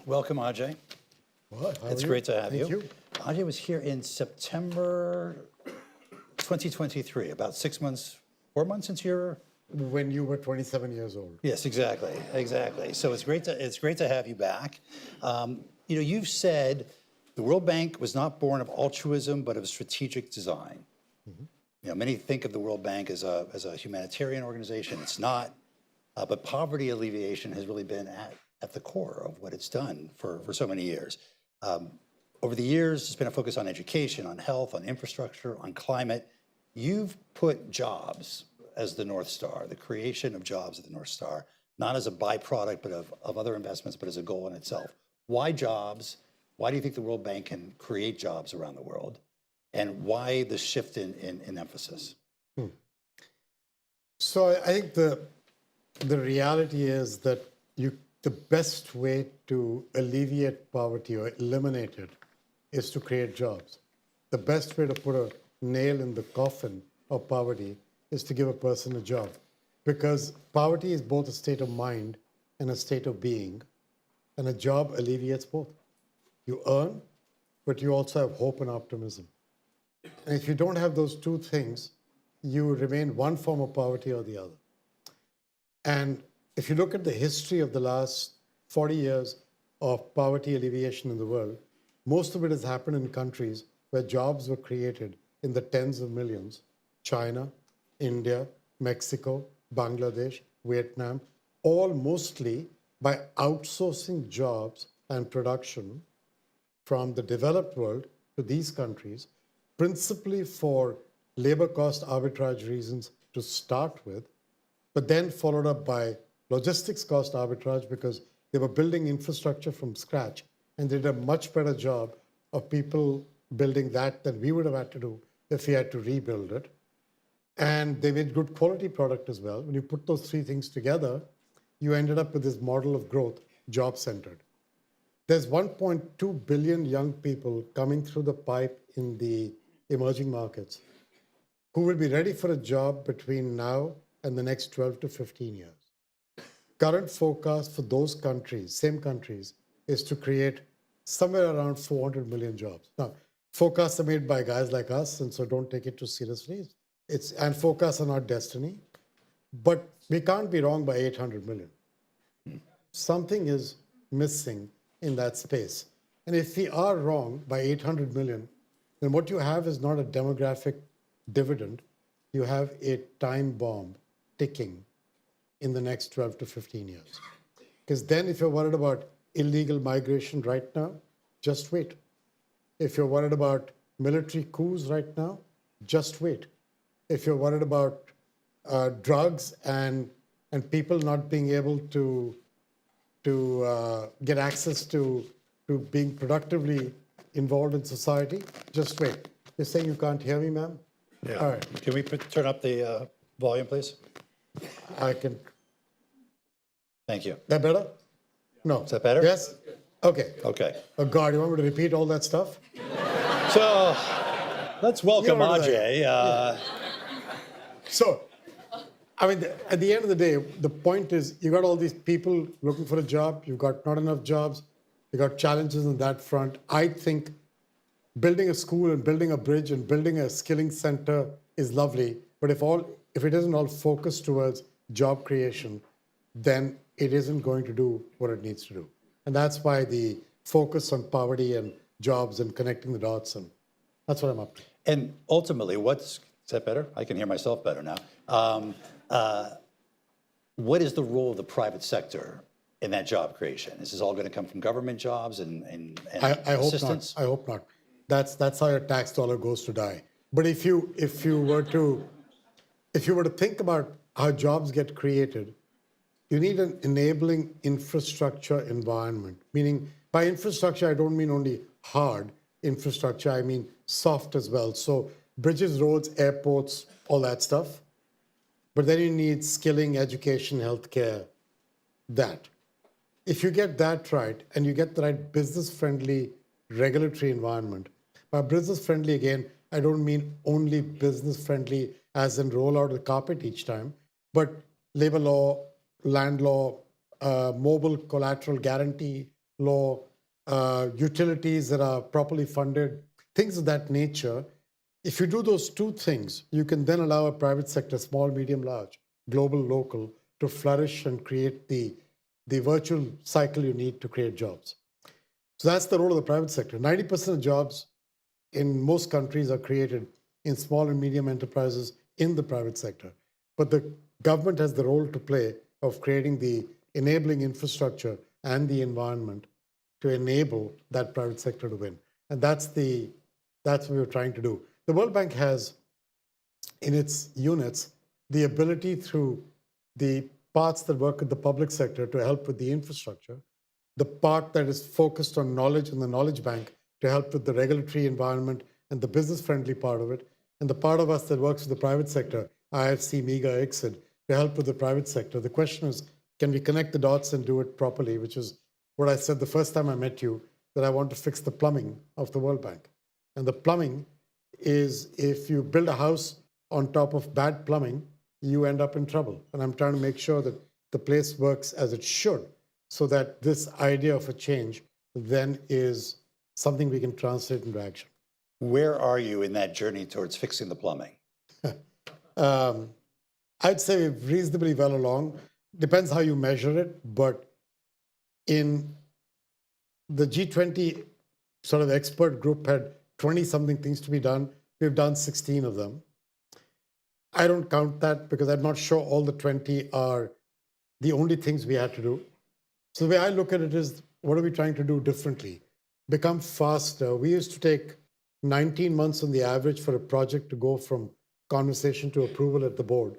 Welcome, Ajay. Well, how It's are great to have Thank you. Ajay was here in September 2023, about 6 months, 4 months into your. When you were 27 years old. Yes, exactly. So it's great to have you back. You've said the World Bank was not born of altruism, but of strategic design. Many think of the World Bank as a humanitarian organization. It's not, but poverty alleviation has really been at the core of what it's done for so many years. Over the years, there's been a focus on education, on health, on infrastructure, on climate. You've put jobs as the North Star, the creation of jobs as the North Star, not as a byproduct, but of other investments, but as a goal in itself. Why jobs? Why do you think the World Bank can create jobs around the world? And why the shift in emphasis? So I think the reality is that the best way to alleviate poverty or eliminate it is to create jobs. The best way to put a nail in the coffin of poverty is to give a person a job. Because poverty is both a state of mind and a state of being, and a job alleviates both. You earn, but you also have hope and optimism. And if you don't have those two things, you remain one form of poverty or the other. And if you look at the history of the last 40 years of poverty alleviation in the world, most of it has happened in countries where jobs were created in the tens of millions: China, India, Mexico, Bangladesh, Vietnam, all mostly by outsourcing jobs and production from the developed world to these countries, principally for labor cost arbitrage reasons to start with, but then followed up by logistics cost arbitrage because they were building infrastructure from scratch, and they did a much better job of people building that than we would have had to do if we had to rebuild it. And they made good quality product as well. When you put those three things together, you ended up with this model of growth, job-centered. There's 1.2 billion young people coming through the pipe in the emerging markets who will be ready for a job between now and the next 12 to 15 years. Current forecast for those countries, same countries, is to create somewhere around 400 million jobs. Now, forecasts are made by guys like us, and so don't take it too seriously. And forecasts are not destiny. But we can't be wrong by 800 million. Something is missing in that space. And if we are wrong by 800 million, then what you have is not a demographic dividend. You have a time bomb ticking in the next 12 to 15 years. Because then if you're worried about illegal migration right now, just wait. If you're worried about military coups right now, just wait. If you're worried about drugs and people not being able to get access to being productively involved in society, just wait. You're saying you can't hear me, ma'am? Yeah. All right. Can we turn up the volume, please? I can. Thank you. That better? No. Is that better? Yes? Okay. Okay. Oh, God, you want me to repeat all that stuff? So let's welcome You know what Ajay. So, I mean, at the end of the day, the point is you got all these people looking for a job. You've got not enough jobs. You got challenges on that front. I think building a school and building a bridge and building a skilling center is lovely. But if it isn't all focused towards job creation, then it isn't going to do what it needs to do. And that's why the focus on poverty and jobs and connecting the dots, and that's what I'm up to. And ultimately, is that better? I can hear myself better now. What is the role of the private sector in that job creation? Is this all going to come from government jobs and I hope assistance? not. I hope not. That's how your tax dollar goes to die. But if you were to think about how jobs get created, you need an enabling infrastructure environment. Meaning, by infrastructure, I don't mean only hard infrastructure, I mean soft as well. So bridges, roads, airports, all that stuff. But then you need skilling, education, healthcare, that. If you get that right, and you get the right business-friendly regulatory environment, by business-friendly, again, I don't mean only business-friendly as in roll out the carpet each time, but labor law, land law, mobile collateral guarantee law, utilities that are properly funded, things of that nature. If you do those two things, you can then allow a private sector, small, medium, large, global, local, to flourish and create the virtual cycle you need to create jobs. So that's the role of the private sector. 90% of jobs in most countries are created in small and medium enterprises in the private sector. But the government has the role to play of creating the enabling infrastructure and the environment to enable that private sector to win. And that's what we're trying to do. The World Bank has in its units the ability through the parts that work with the public sector to help with the infrastructure, the part that is focused on knowledge in the knowledge bank to help with the regulatory environment and the business-friendly part of it, and the part of us that works with the private sector, IFC, MEGA, ICSID, to help with the private sector. The question is, can we connect the dots and do it properly, which is what I said the first time I met you, that I want to fix the plumbing of the World Bank. And the plumbing is, if you build a house on top of bad plumbing, you end up in trouble. And I'm trying to make sure that the place works as it should, so that this idea of a change then is something we can translate into action. Where are you in that journey towards fixing the plumbing? I'd say reasonably well along. Depends how you measure it, but in the G20 sort of expert group had 20-something things to be done. We've done 16 of them. I don't count that because I'm not sure all the 20 are the only things we had to do. So the way I look at it is, what are we trying to do differently? Become faster. We used to take 19 months on the average for a project to go from conversation to approval at the board.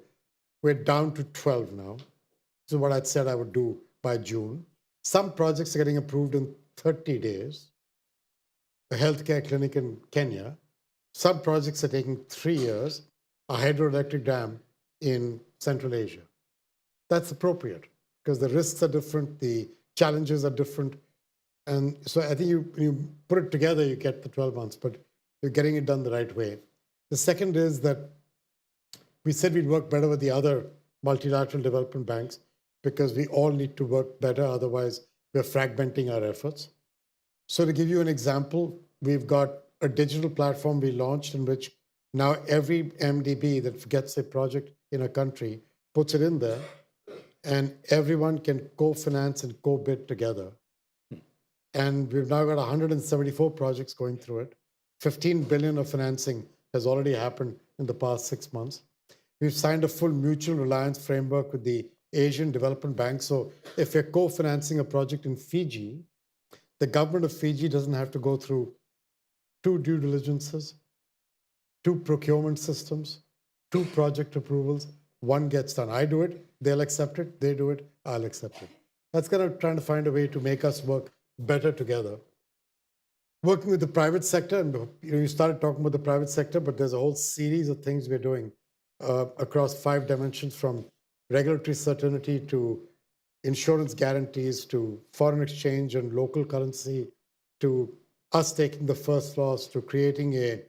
We're down to 12 now. This is what I'd said I would do by June. Some projects are getting approved in 30 days. A healthcare clinic in Kenya. Some projects are taking 3 years. A hydroelectric dam in Central Asia. That's appropriate because the risks are different, the challenges are different. And so I think you put it together, you get the 12 months, but you're getting it done the right way. The second is that we said we'd work better with the other multilateral development banks because we all need to work better, otherwise we're fragmenting our efforts. So to give you an example, we've got a digital platform we launched in which now every MDB that gets a project in a country puts it in there, and everyone can co-finance and co-bid together. And we've now got 174 projects going through it. 15 billion of financing has already happened in the past 6 months. We've signed a full mutual reliance framework with the Asian Development Bank. So if we're co-financing a project in Fiji, the government of Fiji doesn't have to go through 2 due diligences, 2 procurement systems, 2 project approvals. One gets done. I do it, they'll accept it, they do it, I'll accept it. That's kind of trying to find a way to make us work better together. Working with the private sector, and you started talking about the private sector, but there's a whole series of things we're doing across 5 dimensions, from regulatory certainty to insurance guarantees to foreign exchange and local currency, to us taking the first loss, to creating a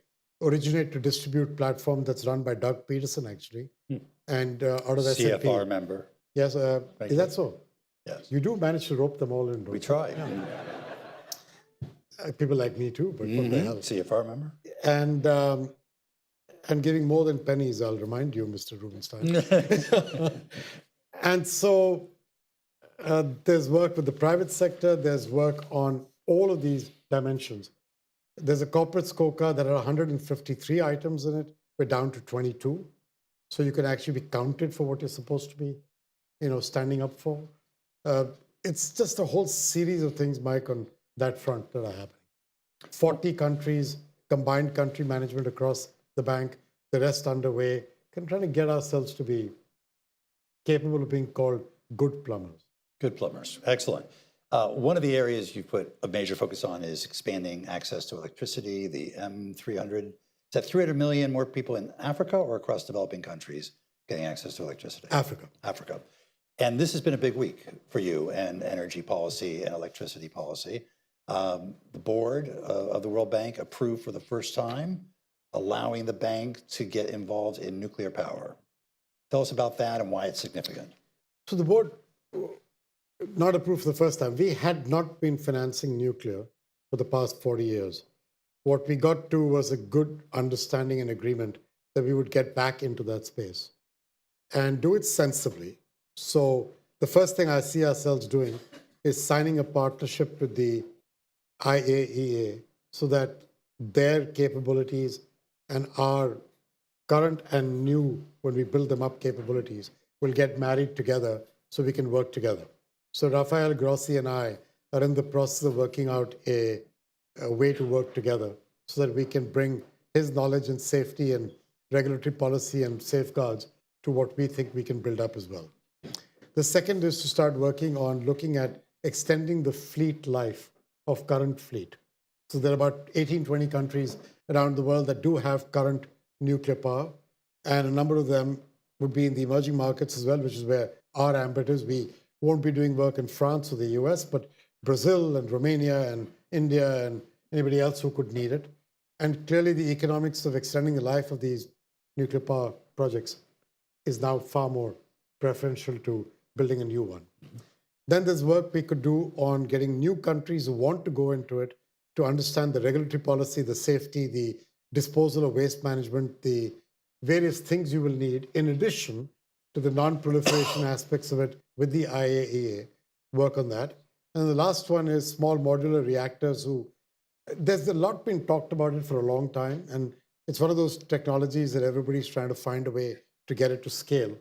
originate to distribute platform that's run by Doug Peterson, actually, and out of S&P. CFR member. Yes, is that so? Yes. You do manage to rope them all in. We tried. People like me too, but what the hell? CFR member. And giving more than pennies, I'll remind you, Mr. Rubenstein. And so there's work with the private sector. There's work on all of these dimensions. There's a corporate scorecard that are 153 items in it. We're down to 22. So you can actually be counted for what you're supposed to be, standing up for. It's just a whole series of things, Mike, on that front that are happening. 40 countries, combined country management across the bank, the rest underway, trying to get ourselves to be capable of being called good plumbers. Good plumbers. Excellent. One of the areas you put a major focus on is expanding access to electricity, the M300. Is that 300 million more people in Africa or across developing countries getting access to electricity? Africa. Africa. And this has been a big week for you and energy policy and electricity policy. The board of the World Bank approved for the first time allowing the bank to get involved in nuclear power. Tell us about that and why it's significant. So the board not approved for the first time. We had not been financing nuclear for the past 40 years. What we got to was a good understanding and agreement that we would get back into that space and do it sensibly. So the first thing I see ourselves doing is signing a partnership with the IAEA so that their capabilities and our current and new, when we build them up capabilities, will get married together so we can work together. So Rafael Grossi and I are in the process of working out a way to work together so that we can bring his knowledge and safety and regulatory policy and safeguards to what we think we can build up as well. The second is to start working on looking at extending the fleet life of current fleet. So there are about 18, 20 countries around the world that do have current nuclear power, and a number of them would be in the emerging markets as well, which is where our ambit is. We won't be doing work in France or the US, but Brazil and Romania and India and anybody else who could need it. And clearly the economics of extending the life of these nuclear power projects is now far more preferential to building a new one. Then there's work we could do on getting new countries who want to go into it to understand the regulatory policy, the safety, the disposal of waste management, the various things you will need, in addition to the non-proliferation aspects of it with the IAEA, work on that. And the last one is small modular reactors there's a lot been talked about it for a long time, and it's one of those technologies that everybody's trying to find a way to get it to scale.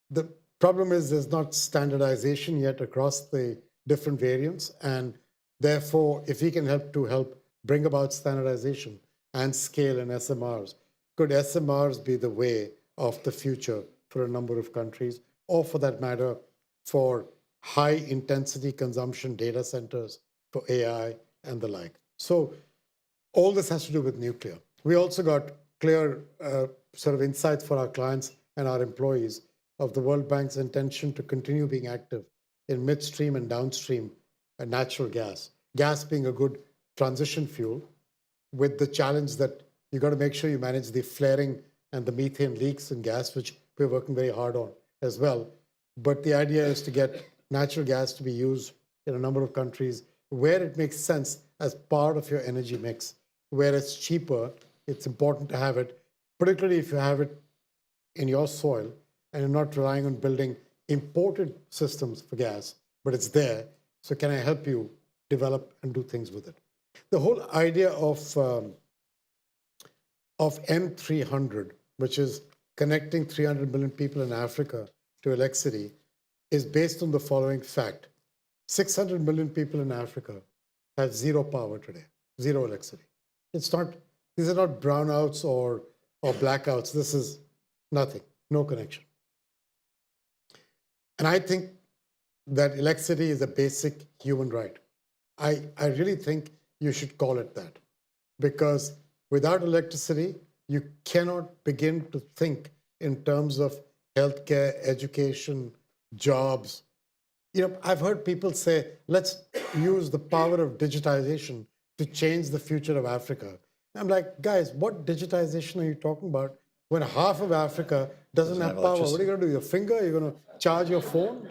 The problem is there's not standardization yet across the different variants, and therefore, if we can help bring about standardization and scale in SMRs, could SMRs be the way of the future for a number of countries, or for that matter, for high intensity consumption data centers for AI and the like? So all this has to do with nuclear. We also got clear sort of insights for our clients and our employees of the World Bank's intention to continue being active in midstream and downstream natural gas. Gas being a good transition fuel, with the challenge that you got to make sure you manage the flaring and the methane leaks in gas, which we're working very hard on as well. But the idea is to get natural gas to be used in a number of countries where it makes sense as part of your energy mix. Where it's cheaper, it's important to have it, particularly if you have it in your soil and you're not relying on building imported systems for gas, but it's there. So can I help you develop and do things with it? The whole idea of M300, which is connecting 300 million people in Africa to electricity, is based on the following fact. 600 million people in Africa have zero power today, zero electricity. These are not brownouts or blackouts. This is nothing, no connection. And I think that electricity is a basic human right. I really think you should call it that, because without electricity, you cannot begin to think in terms of healthcare, education, jobs. You know, I've heard people say, let's use the power of digitization to change the future of Africa. I'm like, guys, what digitization are you talking about when half of Africa doesn't have power? What are you going to do? Your finger? You're going to charge your phone?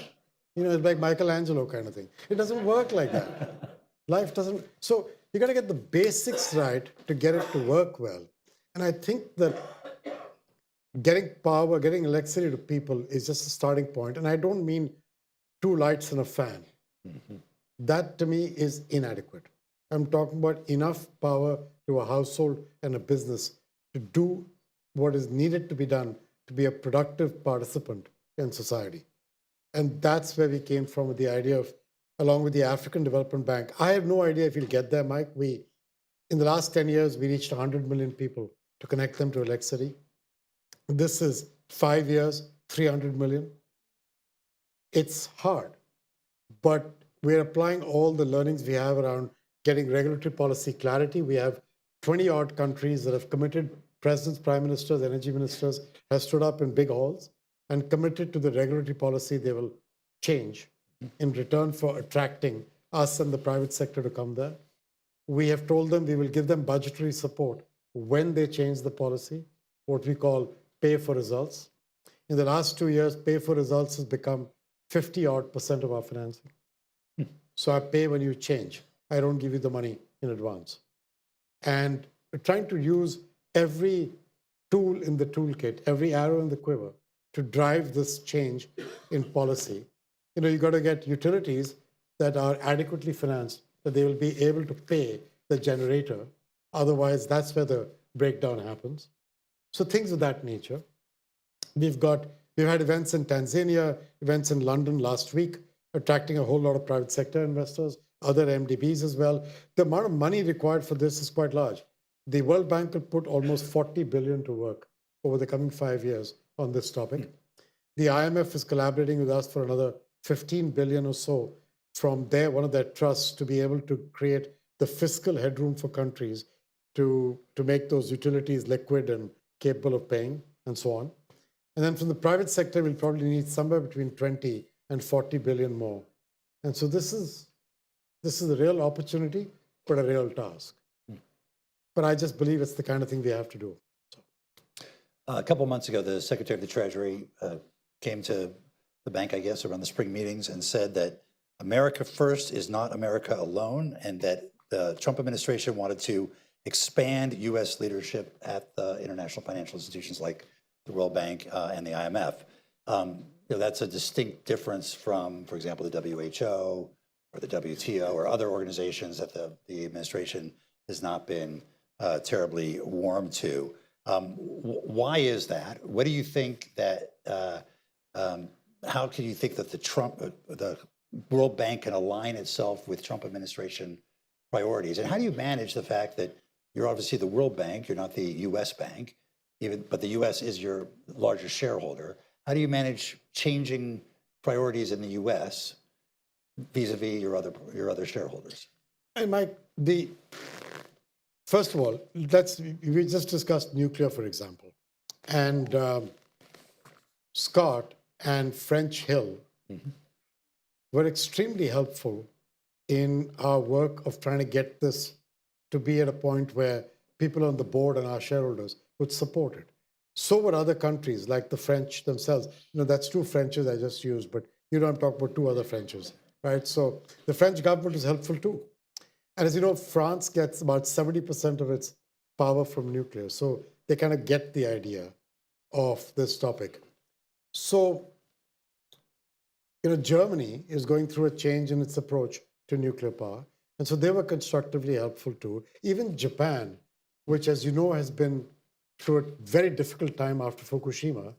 You know, it's like Michelangelo kind of thing. It doesn't work like that. Life doesn't. So you got to get the basics right to get it to work well. And I think that getting power, getting electricity to people is just a starting point. And I don't mean 2 lights and a fan. Mm-hmm. That to me is inadequate. I'm talking about enough power to a household and a business to do what is needed to be done to be a productive participant in society. And that's where we came from with the idea of, along with the African Development Bank. I have no idea if we'll get there, Mike. In the last 10 years, we reached 100 million people to connect them to electricity. This is 5 years, 300 million. It's hard, but we're applying all the learnings we have around getting regulatory policy clarity. We have 20-odd countries that have committed, presidents, prime ministers, energy ministers have stood up in big halls and committed to the regulatory policy they will change in return for attracting us and the private sector to come there. We have told them we will give them budgetary support when they change the policy, what we call pay for results. In the last 2 years, pay for results has become 50-odd% of our financing. So I pay when you change. I don't give you the money in advance. And we're trying to use every tool in the toolkit, every arrow in the quiver to drive this change in policy. You got to get utilities that are adequately financed, that they will be able to pay the generator. Otherwise, that's where the breakdown happens. So things of that nature. We've had events in Tanzania, events in London last week, attracting a whole lot of private sector investors, other MDBs as well. The amount of money required for this is quite large. The World Bank will put almost 40 billion to work over the coming 5 years on this topic. The IMF is collaborating with us for another 15 billion or so from one of their trusts to be able to create the fiscal headroom for countries to make those utilities liquid and capable of paying and so on. And then from the private sector, we'll probably need somewhere between 20 and 40 billion more. And so this is a real opportunity, but a real task. But I just believe it's the kind of thing we have to do. A couple months ago, the Secretary of the Treasury came to the bank, I guess, around the spring meetings and said that America first is not America alone, and that the Trump administration wanted to expand U.S. leadership at the international financial institutions like the World Bank and the IMF. That's a distinct difference from, for example, the WHO or the WTO or other organizations that the administration has not been terribly warm to. Why is that? What do you think that, how can you think that the World Bank can align itself with Trump administration priorities? And how do you manage the fact that you're obviously the World Bank, you're not the US Bank, but the US is your largest shareholder. How do you manage changing priorities in the US vis-a-vis your other shareholders? And Mike, first of all, we just discussed nuclear, for example. And Scott and French Hill were extremely helpful in our work of trying to get this to be at a point where people on the board and our shareholders would support it. So were other countries, like the French themselves. That's two Frenches I just used, but I'm talking about two other Frenches, right? So the French government is helpful too. And as you know, France gets about 70% of its power from nuclear. So they kind of get the idea of this topic. So, Germany is going through a change in its approach to nuclear power. And so they were constructively helpful too. Even Japan, which, as you know, has been through a very difficult time after Fukushima,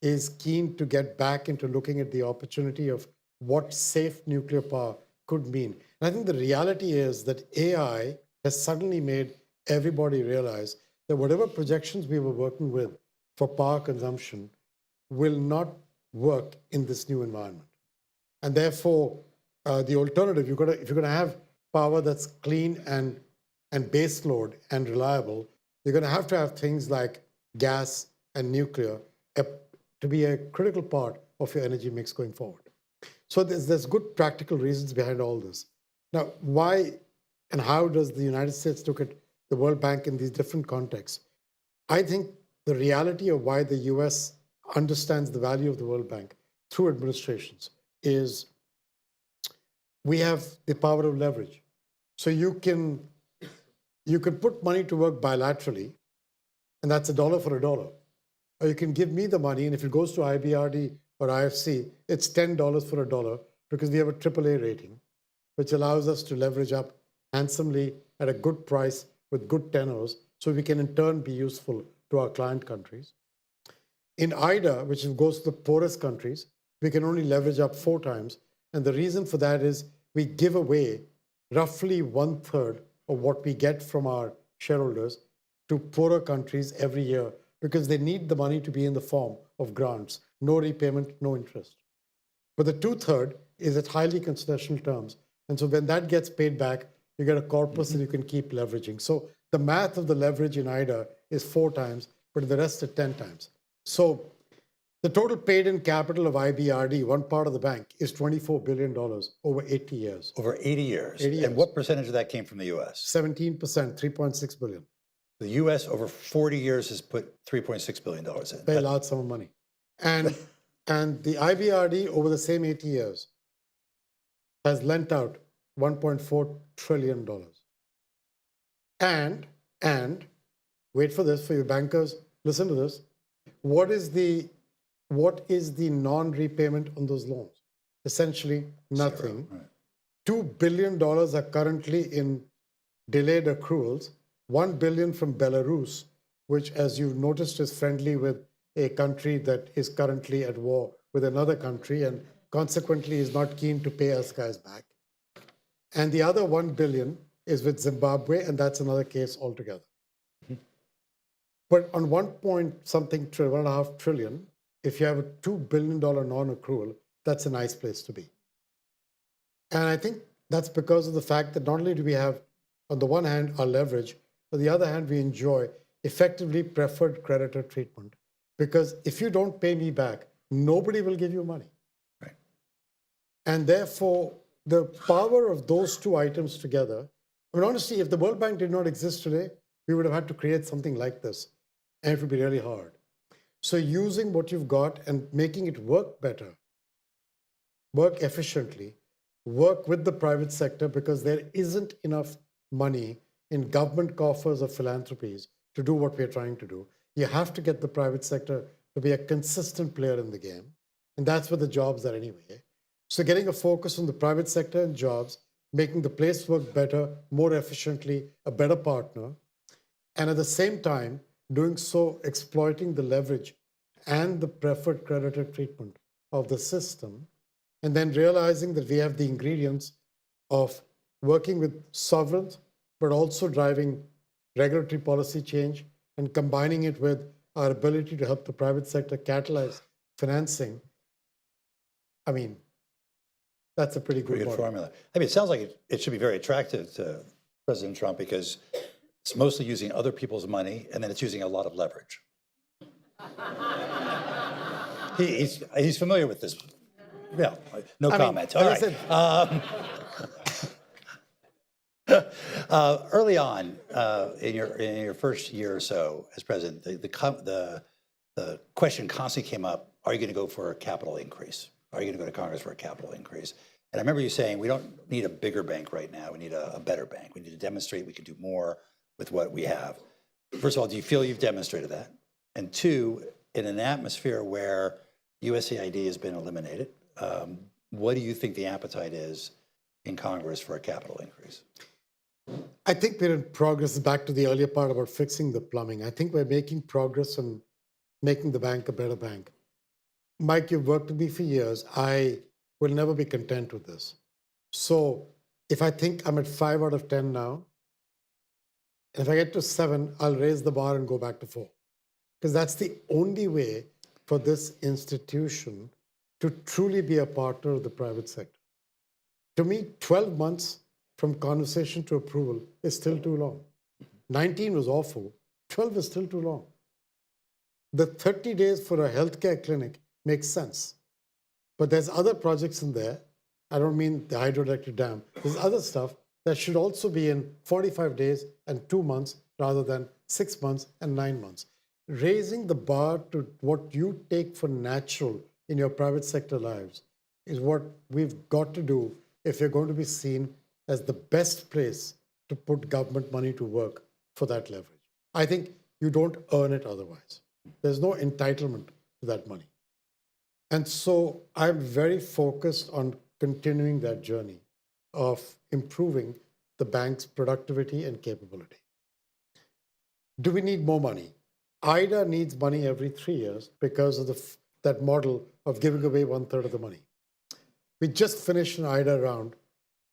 is keen to get back into looking at the opportunity of what safe nuclear power could mean. And I think the reality is that AI has suddenly made everybody realize that whatever projections we were working with for power consumption will not work in this new environment. And therefore, the alternative, if you're going to have power that's clean and base load and reliable, you're going to have things like gas and nuclear to be a critical part of your energy mix going forward. So there's good practical reasons behind all this. Now, why and how does the United States look at the World Bank in these different contexts? I think the reality of why the US understands the value of the World Bank through administrations is we have the power of leverage. So you can put money to work bilaterally, and that's $1 for $1. Or you can give me the money, and if it goes to IBRD or IFC, it's $10 for $1 because we have a AAA rating, which allows us to leverage up handsomely at a good price with good tenors, so we can in turn be useful to our client countries. In IDA, which goes to the poorest countries, we can only leverage up 4 times. And the reason for that is we give away roughly 1/3 of what we get from our shareholders to poorer countries every year because they need the money to be in the form of grants, no repayment, no interest. But the 2/3 is at highly concessional terms. And so when that gets paid back, you get a corpus and you can keep leveraging. So the math of the leverage in IDA is 4 times, but the rest is 10 times. So the total paid-in capital of IBRD, one part of the bank, is $24 billion over 80 years. Over 80 years. 80 years. And what percentage of that came from the US? 17%, $3.6 billion. The US over 40 years has put $3.6 billion in. Very large sum of money. And the IBRD over the same 80 years has lent out $1.4 trillion. And wait for this, for your bankers, listen to this. What is the non-repayment on those loans? Essentially nothing. Right. $2 billion are currently in delayed accruals, $1 billion from Belarus, which, as you've noticed, is friendly with a country that is currently at war with another country and consequently is not keen to pay us guys back. And the other $1 billion is with Zimbabwe, and that's another case altogether. But on 1.5 trillion, if you have a $2 billion non-accrual, that's a nice place to be. And I think that's because of the fact that not only do we have, on the one hand, our leverage, on the other hand, we enjoy effectively preferred creditor treatment. Because if you don't pay me back, nobody will give you money. Right. And therefore, the power of those two items together, I mean, honestly, if the World Bank did not exist today, we would have had to create something like this. And it would be really hard. So using what you've got and making it work better, work efficiently, work with the private sector, because there isn't enough money in government coffers or philanthropies to do what we're trying to do. You have to get the private sector to be a consistent player in the game. And that's where the jobs are anyway. So getting a focus on the private sector and jobs, making the place work better, more efficiently, a better partner, and at the same time, doing so exploiting the leverage and the preferred creditor treatment of the system, and then realizing that we have the ingredients of working with sovereigns, but also driving regulatory policy change and combining it with our ability to help the private sector catalyze financing. I mean, that's a pretty good model. Formula. I mean, it sounds like it should be very attractive to President Trump because it's mostly using other people's money and then it's using a lot of leverage. He's familiar with this. Yeah, no comment. All right. Early on in your first year or so as president, the question constantly came up: are you going to go for a capital increase? Are you going to go to Congress for a capital increase? And I remember you saying, we don't need a bigger bank right now. We need a better bank. We need to demonstrate we can do more with what we have. First of all, do you feel you've demonstrated that? And two, in an atmosphere where USAID has been eliminated, what do you think the appetite is in Congress for a capital increase? I think we're in progress. Back to the earlier part about fixing the plumbing. I think we're making progress on making the bank a better bank. Mike, you've worked with me for years. I will never be content with this. So if I think I'm at 5 out of 10 now, and if I get to 7, I'll raise the bar and go back to 4. Because that's the only way for this institution to truly be a partner of the private sector. To me, 12 months from conversation to approval is still too long. 19 was awful. 12 is still too long. The 30 days for a healthcare clinic makes sense. But there's other projects in there. I don't mean the hydroelectric dam. There's other stuff that should also be in 45 days and 2 months rather than 6 months and 9 months. Raising the bar to what you take for natural in your private sector lives is what we've got to do if you're going to be seen as the best place to put government money to work for that leverage. I think you don't earn it otherwise. There's no entitlement to that money. And so I'm very focused on continuing that journey of improving the bank's productivity and capability. Do we need more money? IDA needs money every 3 years because of that model of giving away 1/3 of the money. We just finished an IDA round,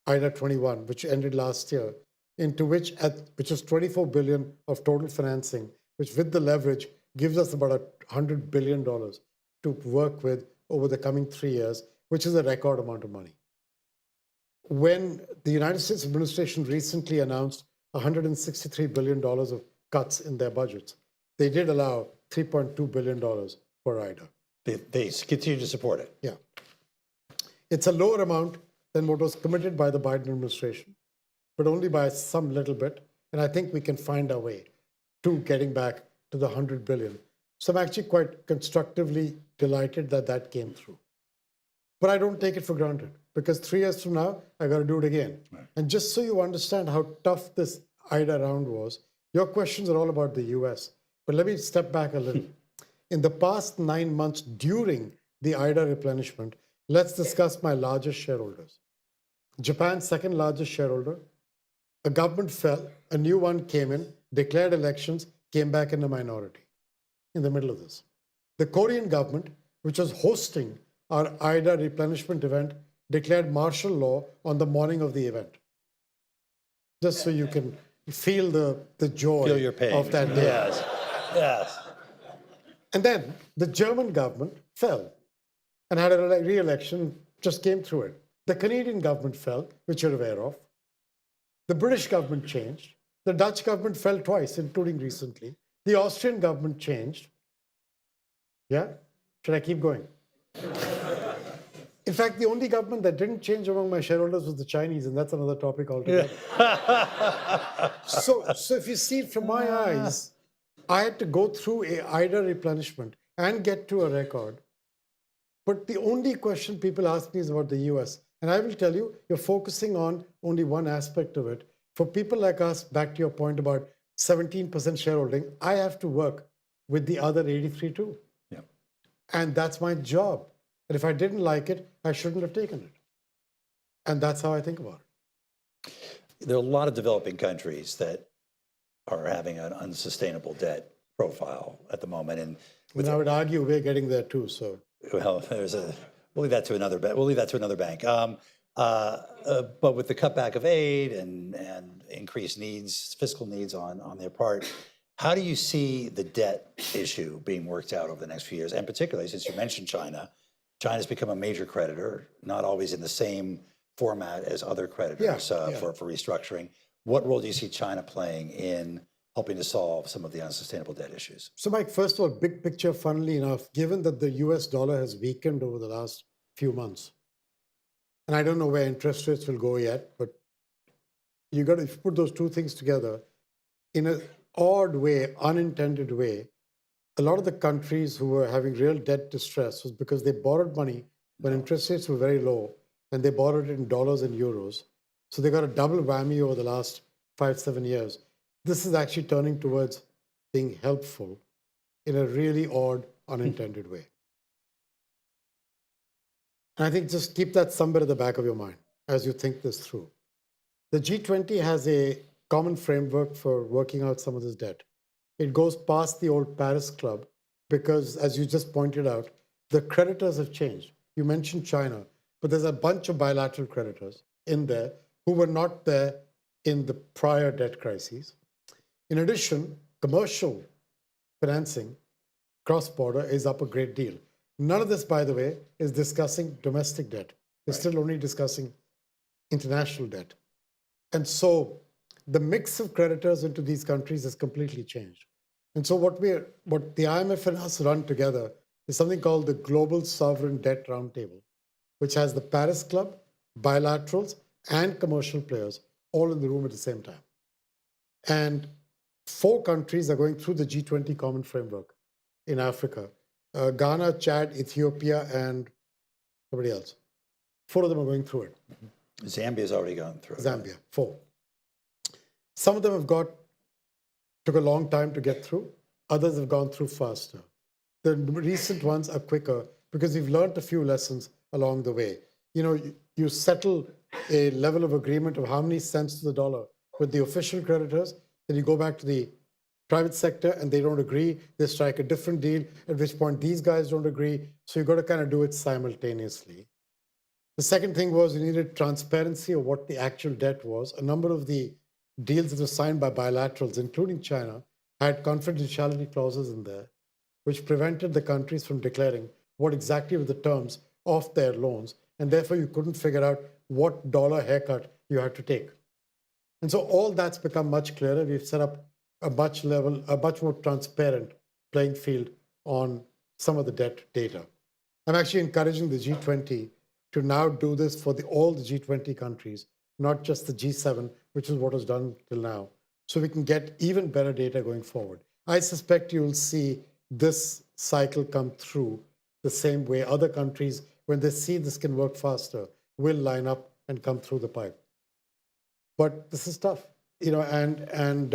IDA 21, which ended last year, into which is $24 billion of total financing, which with the leverage gives us about $100 billion to work with over the coming 3 years, which is a record amount of money. When the United States administration recently announced $163 billion of cuts in their budgets, they did allow $3.2 billion for IDA. They continue to support it. Yeah. It's a lower amount than what was committed by the Biden administration, but only by some little bit. And I think we can find our way to getting back to the $100 billion. So I'm actually quite constructively delighted that that came through. But I don't take it for granted. because 3 years from now, I got to do it again. And just so you understand how tough this IDA round was, your questions are all about the US. But let me step back a little. In the past 9 months during the IDA replenishment, let's discuss my largest shareholders. Japan's second largest shareholder, a government fell, a new one came in, declared elections, came back in the minority in the middle of this. The Korean government, which was hosting our IDA replenishment event, declared martial law on the morning of the event. Just so you can feel the joy Feel your pain. of that day. Yes, yes. And then the German government fell and had a re-election, just came through it. The Canadian government fell, which you're aware of. The British government changed. The Dutch government fell twice, including recently. The Austrian government changed. Yeah? Should I keep going? In fact, the only government that didn't change among my shareholders was the Chinese, and that's another topic altogether. So if you see it from my eyes, I had to go through a IDA replenishment and get to a record. But the only question people ask me is about the US. And I will tell you, you're focusing on only one aspect of it. For people like us, back to your point about 17% shareholding, I have to work with the other 83 too. Yeah. And that's my job. And if I didn't like it, I shouldn't have taken it. And that's how I think about it. There are a lot of developing countries that are having an unsustainable debt profile at the moment. And I would argue we're getting there too. So well, we'll leave that to another bank. We'll leave that to another bank. But with the cutback of aid and increased needs, fiscal needs on their part, how do you see the debt issue being worked out over the next few years? And particularly, since you mentioned China, China's become a major creditor, not always in the same format as other creditors for restructuring. What role do you see China playing in helping to solve some of the unsustainable debt issues? So, Mike, first of all, big picture, funnily enough, given that the US dollar has weakened over the last few months, and I don't know where interest rates will go yet, but if you put those two things together, in an odd way, unintended way, a lot of the countries who were having real debt distress was because they borrowed money when interest rates were very low, and they borrowed it in dollars and euros. So they got a double whammy over the last 5-7 years. This is actually turning towards being helpful in a really odd, unintended way. And I think just keep that somewhere at the back of your mind as you think this through. The G20 has a common framework for working out some of this debt. It goes past the old Paris Club because, as you just pointed out, the creditors have changed. You mentioned China, but there's a bunch of bilateral creditors in there who were not there in the prior debt crises. In addition, commercial financing cross-border is up a great deal. None of this, by the way, is discussing domestic debt. They're still only discussing international debt. And so the mix of creditors into these countries has completely changed. And so what the IMF and us run together is something called the Global Sovereign Debt Roundtable, which has the Paris Club, bilaterals, and commercial players all in the room at the same time. And 4 countries are going through the G20 Common Framework in Africa. Ghana, Chad, Ethiopia, and somebody else. 4 of them are going through it. Zambia's already gone through. Zambia, 4. Some of them took a long time to get through. Others have gone through faster. The recent ones are quicker because we've learned a few lessons along the way. You settle a level of agreement of how many cents to the dollar with the official creditors, then you go back to the private sector and they don't agree. They strike a different deal, at which point these guys don't agree. So you've got to kind of do it simultaneously. The second thing was you needed transparency of what the actual debt was. A number of the deals that were signed by bilaterals, including China, had confidentiality clauses in there, which prevented the countries from declaring what exactly were the terms of their loans. And therefore, you couldn't figure out what dollar haircut you had to take. And so all that's become much clearer. We've set up a much more transparent playing field on some of the debt data. I'm actually encouraging the G20 to now do this for all the G20 countries, not just the G7, which is what was done till now, so we can get even better data going forward. I suspect you'll see this cycle come through the same way other countries, when they see this can work faster, will line up and come through the pipe. But this is tough, and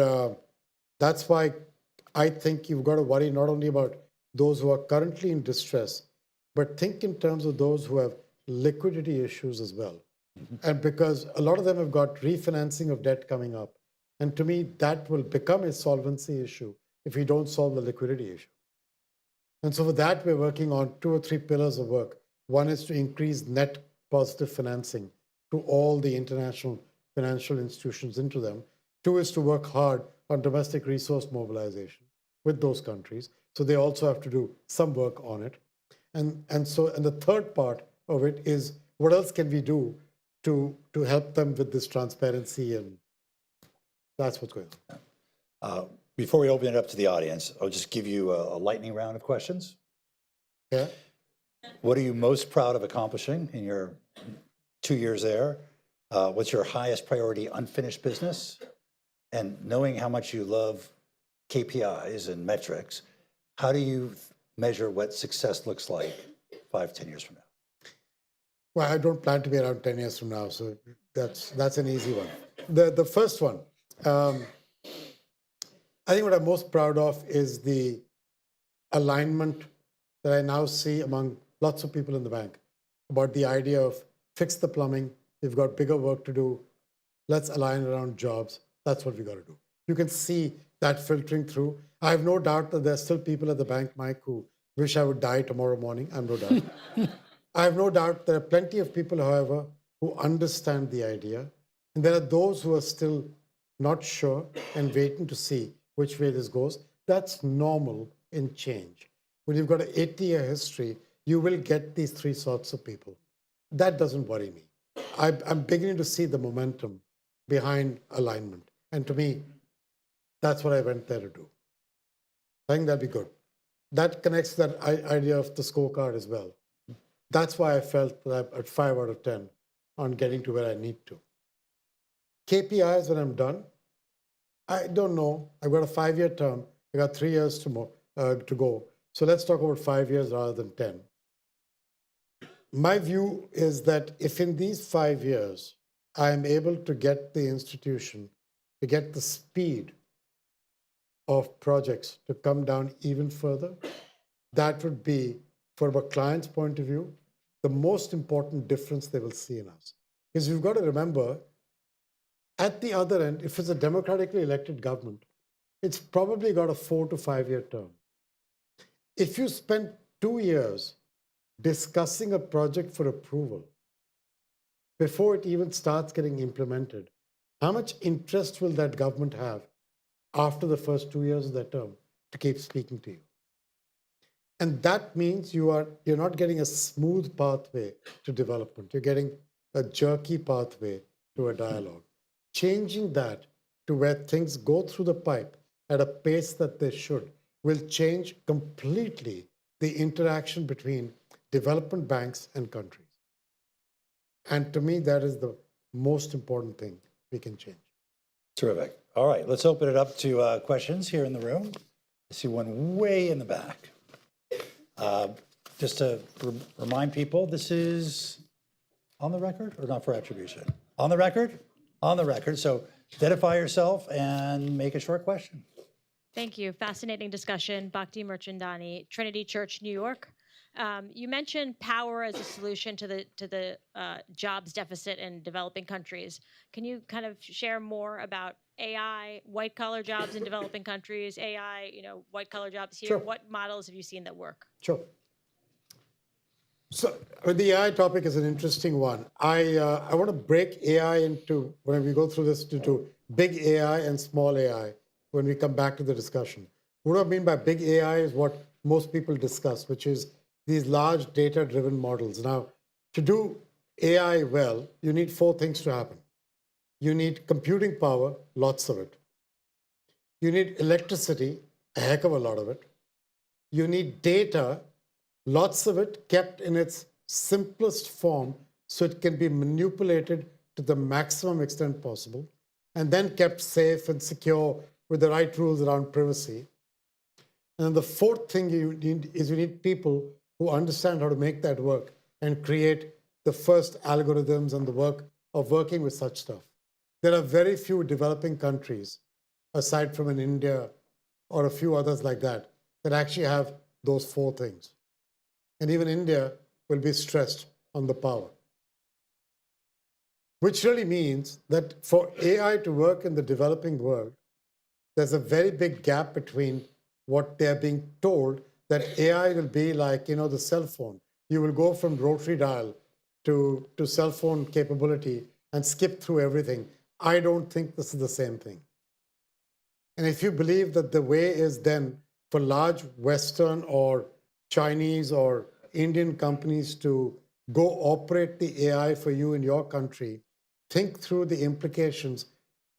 that's why I think you've got to worry not only about those who are currently in distress, but think in terms of those who have liquidity issues as well. And because a lot of them have got refinancing of debt coming up. And to me, that will become a solvency issue if we don't solve the liquidity issue. And so for that, we're working on 2 or 3 pillars of work. One is to increase net positive financing to all the international financial institutions into them. 2 is to work hard on domestic resource mobilization with those countries. So they also have to do some work on it. And the third part of it is what else can we do to help them with this transparency, and that's what's going on. Before we open it up to the audience, I'll just give you a lightning round of questions. Yeah. What are you most proud of accomplishing in your 2 years there? What's your highest priority unfinished business? And knowing how much you love KPIs and metrics, how do you measure what success looks like 5, 10 years from now? Well, I don't plan to be around 10 years from now, so that's an easy one. The first one, I think what I'm most proud of is the alignment that I now see among lots of people in the bank about the idea of fix the plumbing, we've got bigger work to do, let's align around jobs, that's what we got to do. You can see that filtering through. I have no doubt that there's still people at the bank, Mike, who wish I would die tomorrow morning. I have no doubt. I have no doubt there are plenty of people, however, who understand the idea. And there are those who are still not sure and waiting to see which way this goes. That's normal in change. When you've got an 80-year history, you will get these 3 sorts of people. That doesn't worry me. I'm beginning to see the momentum behind alignment. And to me, that's what I went there to do. I think that'd be good. That connects to that idea of the scorecard as well. That's why I felt that I'm at 5 out of 10 on getting to where I need to. KPIs, when I'm done, I don't know. I've got a 5-year term. I got 3 years to go. So let's talk about 5 years rather than 10. My view is that if in these 5 years, I am able to get the institution, to get the speed of projects to come down even further, that would be, from a client's point of view, the most important difference they will see in us. Because you've got to remember, at the other end, if it's a democratically elected government, it's probably got a 4 to 5 year term. If you spend 2 years discussing a project for approval before it even starts getting implemented, how much interest will that government have after the first 2 years of their term to keep speaking to you? And that means you're not getting a smooth pathway to development. You're getting a jerky pathway to a dialogue. Changing that to where things go through the pipe at a pace that they should will change completely the interaction between development banks and countries. And to me, that is the most important thing we can change. Terrific. All right, let's open it up to questions here in the room. I see one way in the back. Just to remind people, this is on the record or not for attribution? On the record? On the record. So identify yourself and make a short question. Thank you. Fascinating discussion. Bhakti Merchandani, Trinity Church, New York. You mentioned power as a solution to the jobs deficit in developing countries. Can you kind of share more about AI, white-collar jobs in developing countries, AI, white-collar jobs here? Sure. What models have you seen that work? Sure. So the AI topic is an interesting one. I want to break AI into, when we go through this, into big AI and small AI when we come back to the discussion. What I mean by big AI is what most people discuss, which is these large data-driven models. Now, to do AI well, you need 4 things to happen. You need computing power, lots of it. You need electricity, a heck of a lot of it. You need data, lots of it kept in its simplest form so it can be manipulated to the maximum extent possible, and then kept safe and secure with the right rules around privacy. And then the 4th thing you need is you need people who understand how to make that work and create the first algorithms and the work of working with such stuff. There are very few developing countries, aside from in India or a few others like that, that actually have those four things. And even India will be stressed on the power. Which really means that for AI to work in the developing world, there's a very big gap between what they're being told that AI will be like, the cell phone. You will go from rotary dial to cell phone capability and skip through everything. I don't think this is the same thing. And if you believe that the way is then for large Western or Chinese or Indian companies to go operate the AI for you in your country, think through the implications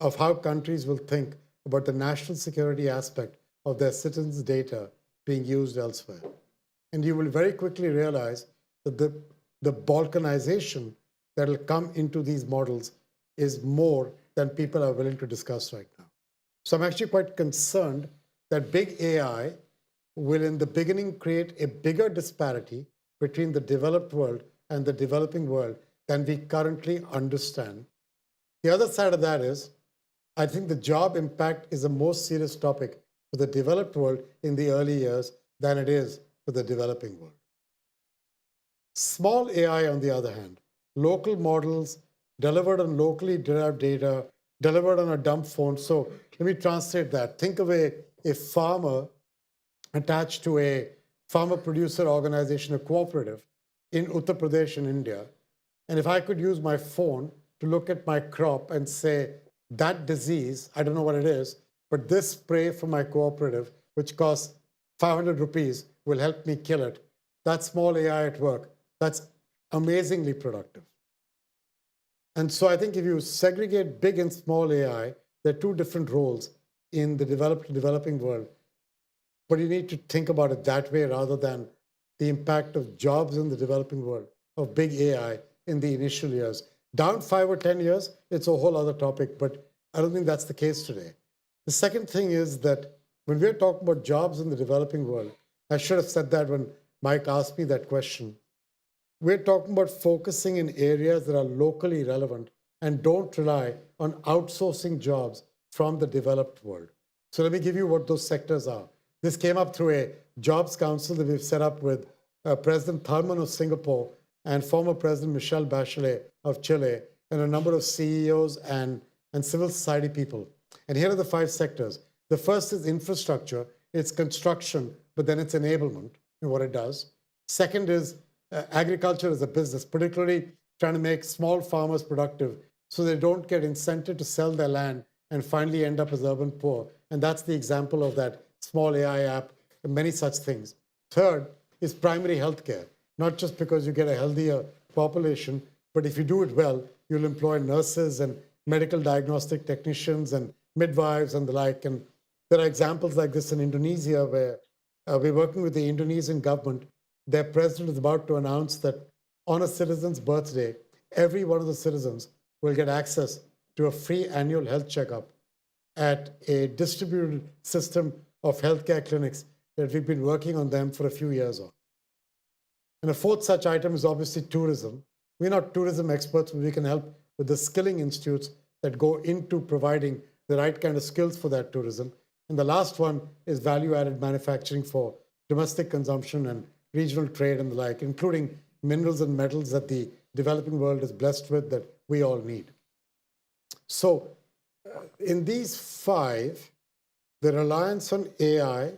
of how countries will think about the national security aspect of their citizens' data being used elsewhere. And you will very quickly realize that the balkanization that will come into these models is more than people are willing to discuss right now. So I'm actually quite concerned that big AI will in the beginning create a bigger disparity between the developed world and the developing world than we currently understand. The other side of that is, I think the job impact is a more serious topic for the developed world in the early years than it is for the developing world. Small AI, on the other hand, local models delivered on locally derived data, delivered on a dumb phone. So let me translate that. Think of a farmer attached to a farmer producer organization, a cooperative in Uttar Pradesh in India. And if I could use my phone to look at my crop and say, that disease, I don't know what it is, but this spray for my cooperative, which costs 500 rupees, will help me kill it. That's small AI at work. That's amazingly productive. And so I think if you segregate big and small AI, there are two different roles in the developed and developing world. But you need to think about it that way rather than the impact of jobs in the developing world of big AI in the initial years. Down 5 or 10 years, it's a whole other topic, but I don't think that's the case today. The second thing is that when we're talking about jobs in the developing world, I should have said that when Mike asked me that question. We're talking about focusing in areas that are locally relevant and don't rely on outsourcing jobs from the developed world. So let me give you what those sectors are. This came up through a jobs council that we've set up with President Tharman of Singapore and former President Michelle Bachelet of Chile and a number of CEOs and civil society people. And here are the 5 sectors. The first is infrastructure. It's construction, but then it's enablement in what it does. Second is agriculture as a business, particularly trying to make small farmers productive so they don't get incented to sell their land and finally end up as urban poor. And that's the example of that small AI app and many such things. Third is primary healthcare, not just because you get a healthier population, but if you do it well, you'll employ nurses and medical diagnostic technicians and midwives and the like. And there are examples like this in Indonesia where we're working with the Indonesian government. Their president is about to announce that on a citizen's birthday, every one of the citizens will get access to a free annual health checkup at a distributed system of healthcare clinics that we've been working on them for a few years on. And a fourth such item is obviously tourism. We're not tourism experts, but we can help with the skilling institutes that go into providing the right kind of skills for that tourism. And the last one is value-added manufacturing for domestic consumption and regional trade and the like, including minerals and metals that the developing world is blessed with that we all need. So in these 5, the reliance on AI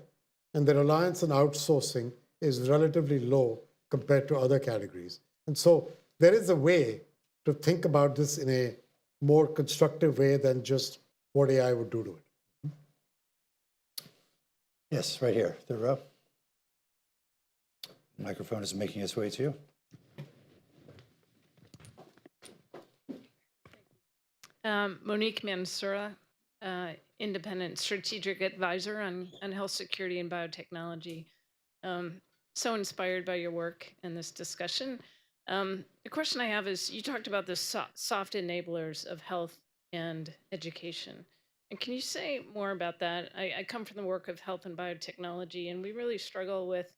and the reliance on outsourcing is relatively low compared to other categories. And so there is a way to think about this in a more constructive way than just what AI would do to it. Yes, right here, third row. Microphone is making its way to you. Monique Mansoura, independent strategic advisor on health security and biotechnology. So inspired by your work and this discussion. The question I have is, you talked about the soft enablers of health and education. And can you say more about that? I come from the work of health and biotechnology, and we really struggle with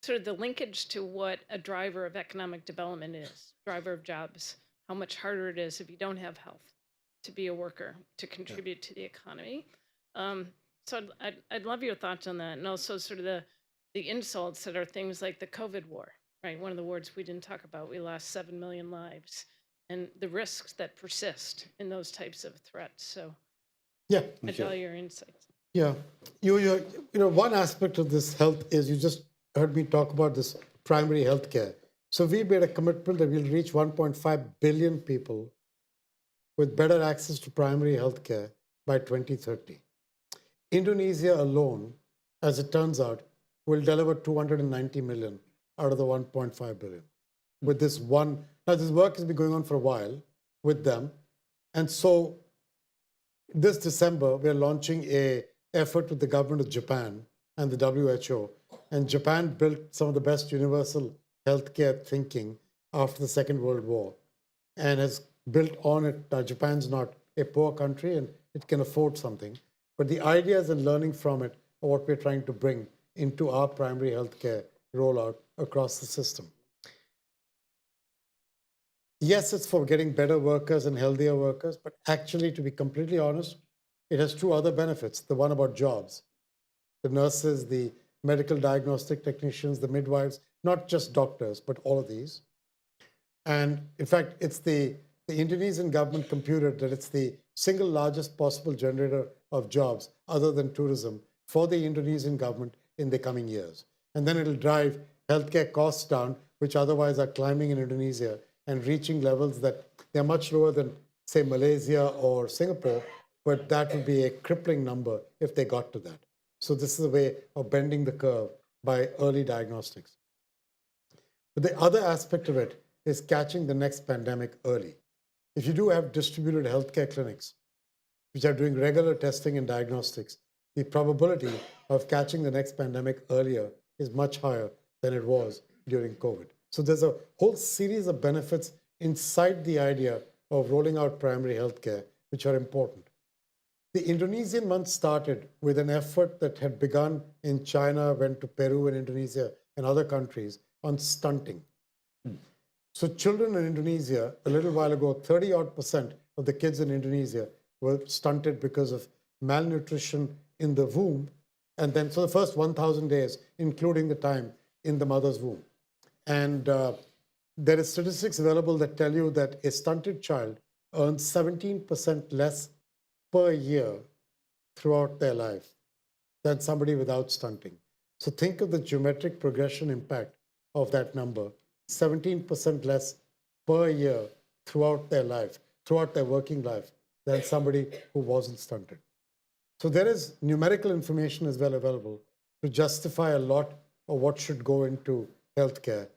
sort of the linkage to what a driver of economic development is, driver of jobs, how much harder it is if you don't have health to be a worker, to contribute to the economy. So I'd love your thoughts on that, and also sort of the insults that are things like the COVID war, right? One of the wars we didn't talk about. We lost 7 million lives, and the risks that persist in those types of threats. So Yeah, I'd value your insights. yeah. You know, one aspect of this health is you just heard me talk about this primary health care. So we made a commitment that we'll reach 1.5 billion people with better access to primary health care by 2030. Indonesia alone, as it turns out, will deliver 290 million out of the 1.5 billion. With this one, now this work has been going on for a while with them. And so this December, we're launching a effort with the government of Japan and the WHO. And Japan built some of the best universal healthcare thinking after the Second World War and has built on it. Japan's not a poor country and it can afford something. But the ideas and learning from it are what we're trying to bring into our primary healthcare rollout across the system. Yes, it's for getting better workers and healthier workers, but actually, to be completely honest, it has two other benefits. The one about jobs, the nurses, the medical diagnostic technicians, the midwives, not just doctors, but all of these. And in fact, it's the Indonesian government computed that it's the single largest possible generator of jobs other than tourism for the Indonesian government in the coming years. And then it'll drive healthcare costs down, which otherwise are climbing in Indonesia and reaching levels that they're much lower than, say, Malaysia or Singapore, but that would be a crippling number if they got to that. So this is a way of bending the curve by early diagnostics. But the other aspect of it is catching the next pandemic early. If you do have distributed healthcare clinics, which are doing regular testing and diagnostics, the probability of catching the next pandemic earlier is much higher than it was during COVID. So there's a whole series of benefits inside the idea of rolling out primary healthcare, which are important. The Indonesian month started with an effort that had begun in China, went to Peru and Indonesia and other countries on stunting. So children in Indonesia, a little while ago, 30-odd% of the kids in Indonesia were stunted because of malnutrition in the womb. And then, so the first 1,000 days, including the time in the mother's womb. And there is statistics available that tell you that a stunted child earns 17% less per year throughout their life than somebody without stunting. So think of the geometric progression impact of that number, 17% less per year throughout their life, throughout their working life, than somebody who wasn't stunted. So there is numerical information as well available to justify a lot of what should go into healthcare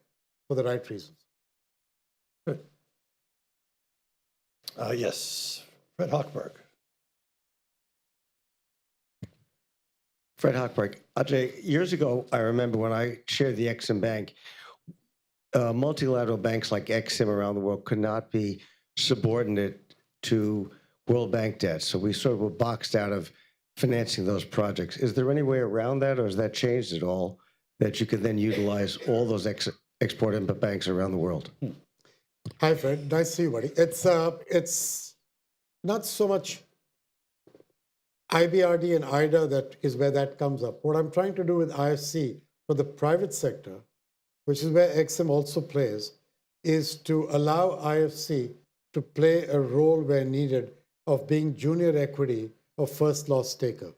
for the right reasons. Good. Yes, Fred Hochberg. Fred Hochberg. Ajay, years ago, I remember when I chaired the Exim Bank, multilateral banks like Exim around the world could not be subordinate to World Bank debt. So we sort of were boxed out of financing those projects. Is there any way around that, or has that changed at all, that you could then utilize all those export-import banks around the world? Hi, Fred. Nice to see you, buddy. It's not so much IBRD and IDA that is where that comes up. What I'm trying to do with IFC for the private sector, which is where Exim also plays, is to allow IFC to play a role where needed of being junior equity or first loss taker.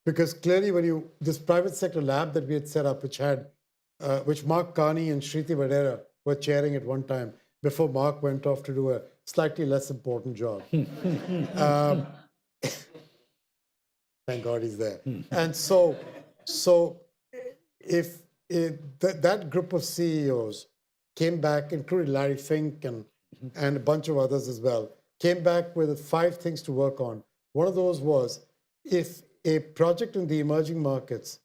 Because clearly when this private sector lab that we had set up, which Mark Carney and Shriti Vadera were chairing at one time before Mark went off to do a slightly less important job. Thank God he's there. And so if that group of CEOs came back, including Larry Fink and a bunch of others as well, came back with 5 things to work on. One of those was, if a project in the emerging markets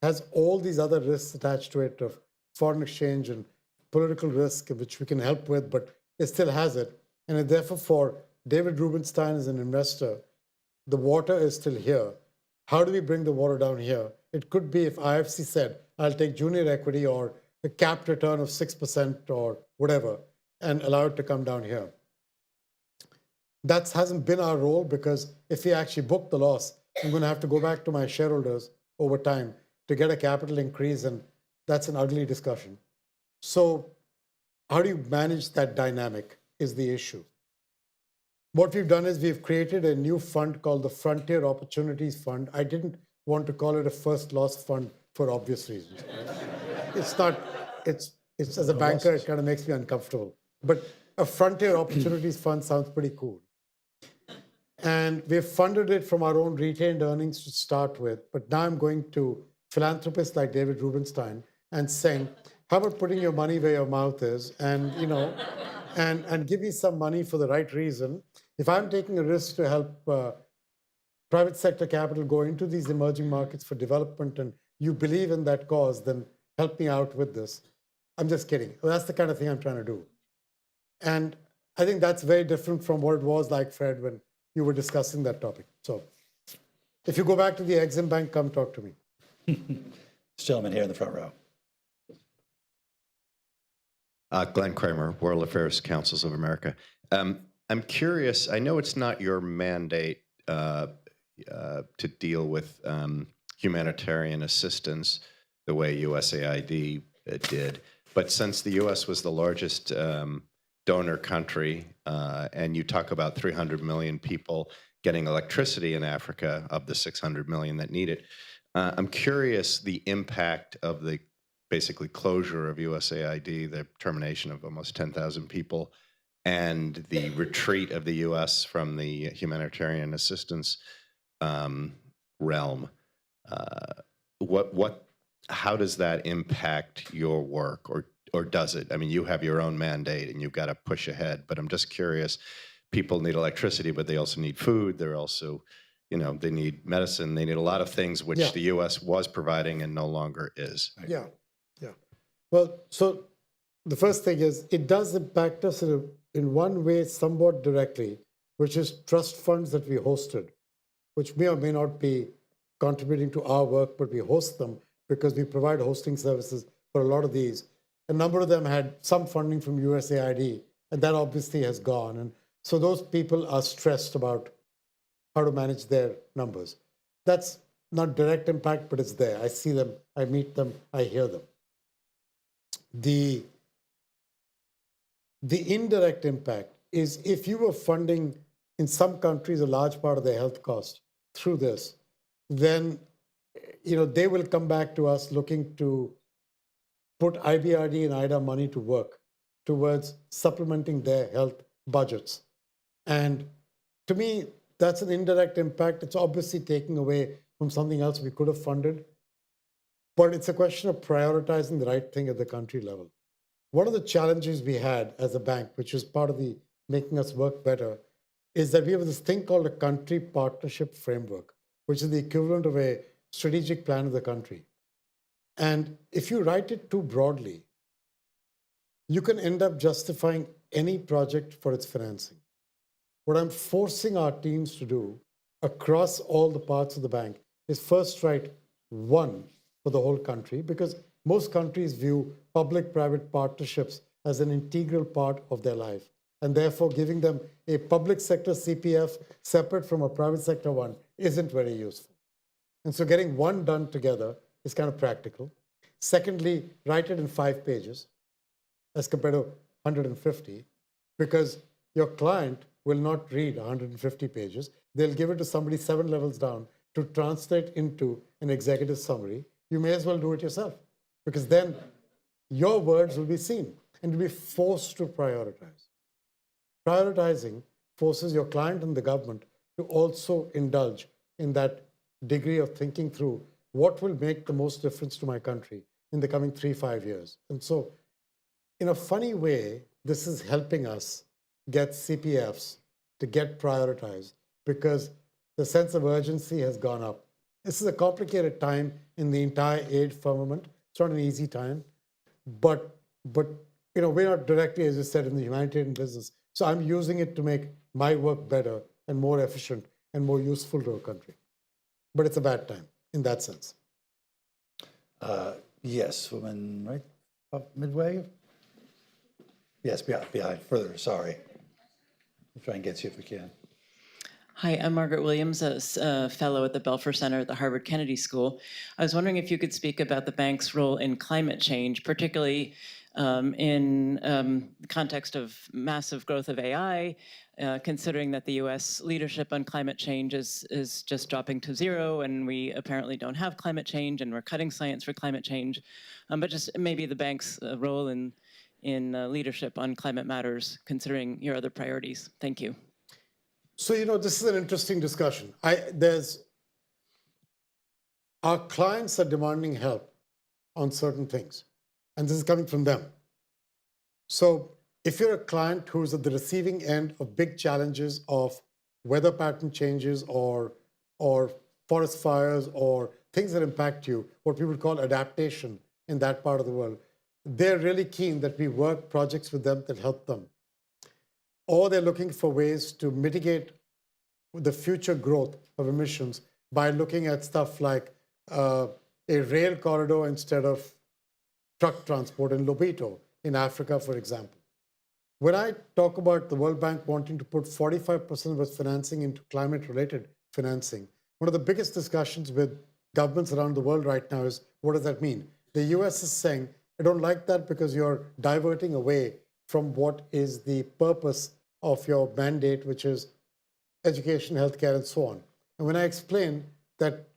has all these other risks attached to it of foreign exchange and political risk, which we can help with, but it still has it. And therefore, for David Rubenstein as an investor, the water is still here. how do we bring the water down here? It could be if IFC said, I'll take junior equity or a capped return of 6% or whatever and allow it to come down here. That hasn't been our role because if we actually book the loss, I'm going to have to go back to my shareholders over time to get a capital increase, and that's an ugly discussion. So how do you manage that dynamic is the issue. What we've done is we've created a new fund called the Frontier Opportunities Fund. I didn't want to call it a first loss fund for obvious reasons. It's not, it's as a banker, it kind of makes me uncomfortable. But a Frontier Opportunities Fund sounds pretty cool. And we've funded it from our own retained earnings to start with. But now I'm going to philanthropists like David Rubenstein and saying, how about putting your money where your mouth is and, you know, and give me some money for the right reason. If I'm taking a risk to help private sector capital go into these emerging markets for development and you believe in that cause, then help me out with this. I'm just kidding. That's the kind of thing I'm trying to do. And I think that's very different from what it was like, Fred, when you were discussing that topic. So if you go back to the Exim Bank, come talk to me. This gentleman here in the front row. Glenn Kramer, World Affairs Councils of America. I'm curious, I know it's not your mandate to deal with humanitarian assistance the way USAID did, but since the US was the largest donor country, and you talk about 300 million people getting electricity in Africa of the 600 million that need it, I'm curious the impact of the basically closure of USAID, the termination of almost 10,000 people, and the retreat of the U.S. from the humanitarian assistance realm. How does that impact your work, or does it? I mean, you have your own mandate and you've got to push ahead, but I'm just curious. People need electricity, but they also need food. They're also, you know, they need medicine. They need a lot of things which the U.S. was providing and no longer is. Yeah. Well, so the first thing is it does impact us in one way somewhat directly, which is trust funds that we hosted, which may or may not be contributing to our work, but we host them because we provide hosting services for a lot of these. A number of them had some funding from USAID, and that obviously has gone. And so those people are stressed about how to manage their numbers. That's not direct impact, but it's there. I see them, I meet them, I hear them. The indirect impact is if you were funding in some countries a large part of their health cost through this, then they will come back to us looking to put IBRD and IDA money to work towards supplementing their health budgets. And to me, that's an indirect impact. It's obviously taking away from something else we could have funded. But it's a question of prioritizing the right thing at the country level. One of the challenges we had as a bank, which is part of the making us work better, is that we have this thing called a country partnership framework, which is the equivalent of a strategic plan of the country. And if you write it too broadly, you can end up justifying any project for its financing. What I'm forcing our teams to do across all the parts of the bank is first write one for the whole country, because most countries view public-private partnerships as an integral part of their life. And therefore, giving them a public sector CPF separate from a private sector one isn't very useful. And so getting one done together is kind of practical. Secondly, write it in 5 pages as compared to 150, because your client will not read 150 pages. They'll give it to somebody 7 levels down to translate into an executive summary. You may as well do it yourself, because then your words will be seen and you'll be forced to prioritize. Prioritizing forces your client and the government to also indulge in that degree of thinking through what will make the most difference to my country in the coming 3-5 years. And so, in a funny way, this is helping us get CPFs to get prioritized because the sense of urgency has gone up. This is a complicated time in the entire aid firmament. It's not an easy time, but we're not directly, as you said, in the humanitarian business. So I'm using it to make my work better and more efficient and more useful to our country. but it's a bad time in that sense. Yes, woman, right up midway? Yes, behind, further, sorry. We'll try and get to you if we can. Hi, I'm Margaret Williams, a fellow at the Belfer Center at the Harvard Kennedy School. I was wondering if you could speak about the bank's role in climate change, particularly in the context of massive growth of AI, considering that the US leadership on climate change is just dropping to zero, and we apparently don't have climate change, and we're cutting science for climate change. But just maybe the bank's role in leadership on climate matters, considering your other priorities. Thank you. So, this is an interesting discussion. Our clients are demanding help on certain things, and this is coming from them. So if you're a client who's at the receiving end of big challenges of weather pattern changes or forest fires or things that impact you, what we would call adaptation in that part of the world, they're really keen that we work projects with them that help them. Or they're looking for ways to mitigate the future growth of emissions by looking at stuff like a rail corridor instead of truck transport in Lobito in Africa, for example. When I talk about the World Bank wanting to put 45% of its financing into climate-related financing, one of the biggest discussions with governments around the world right now is, what does that mean? The US is saying, I don't like that because you're diverting away from what is the purpose of your mandate, which is education, healthcare, and so on. And when I explain that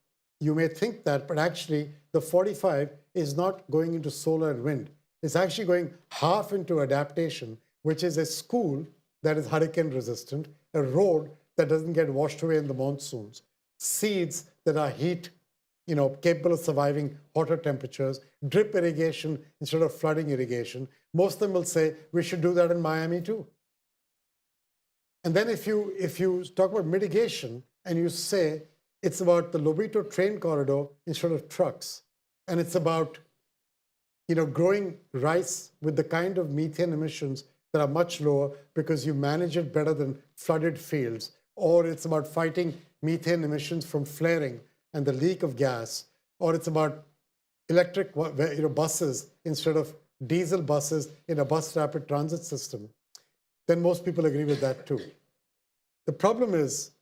you may think that, but actually the 45 is not going into solar and wind. It's actually going half into adaptation, which is a school that is hurricane resistant, a road that doesn't get washed away in the monsoons, seeds that are heat, capable of surviving hotter temperatures, drip irrigation instead of flooding irrigation. Most of them will say, we should do that in Miami too. And then if you talk about mitigation and you say it's about the Lobito train corridor instead of trucks, and it's about growing rice with the kind of methane emissions that are much lower because you manage it better than flooded fields, or it's about fighting methane emissions from flaring and the leak of gas, or it's about electric buses instead of diesel buses in a bus rapid transit system, then most people agree with that too. The problem is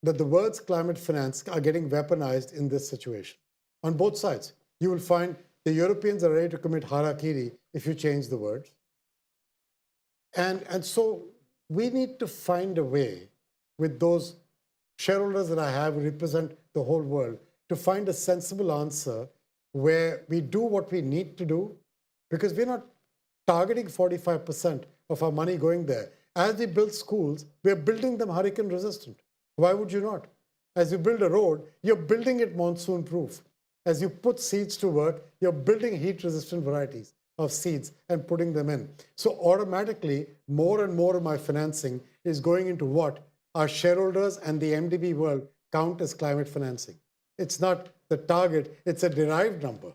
that the words climate finance are getting weaponized in this situation. On both sides, you will find the Europeans are ready to commit harakiri if you change the words. And so we need to find a way with those shareholders that I have who represent the whole world to find a sensible answer where we do what we need to do, because we're not targeting 45% of our money going there. As we build schools, we're building them hurricane resistant. Why would you not? As you build a road, you're building it monsoon proof. As you put seeds to work, you're building heat resistant varieties of seeds and putting them in. So automatically, more and more of my financing is going into what our shareholders and the MDB world count as climate financing. It's not the target, it's a derived number.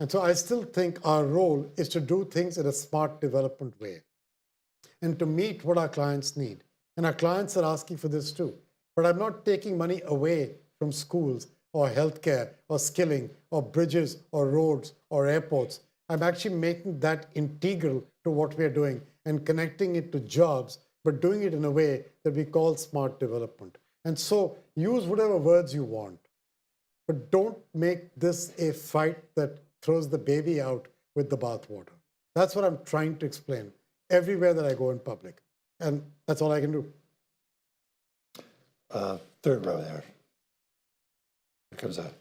And so I still think our role is to do things in a smart development way and to meet what our clients need. And our clients are asking for this too. But I'm not taking money away from schools or healthcare or skilling or bridges or roads or airports. I'm actually making that integral to what we're doing and connecting it to jobs, but doing it in a way that we call smart development. And so use whatever words you want, but don't make this a fight that throws the baby out with the bathwater. That's what I'm trying to explain everywhere that I go in public. And that's all I can do. Third row there. Here comes a.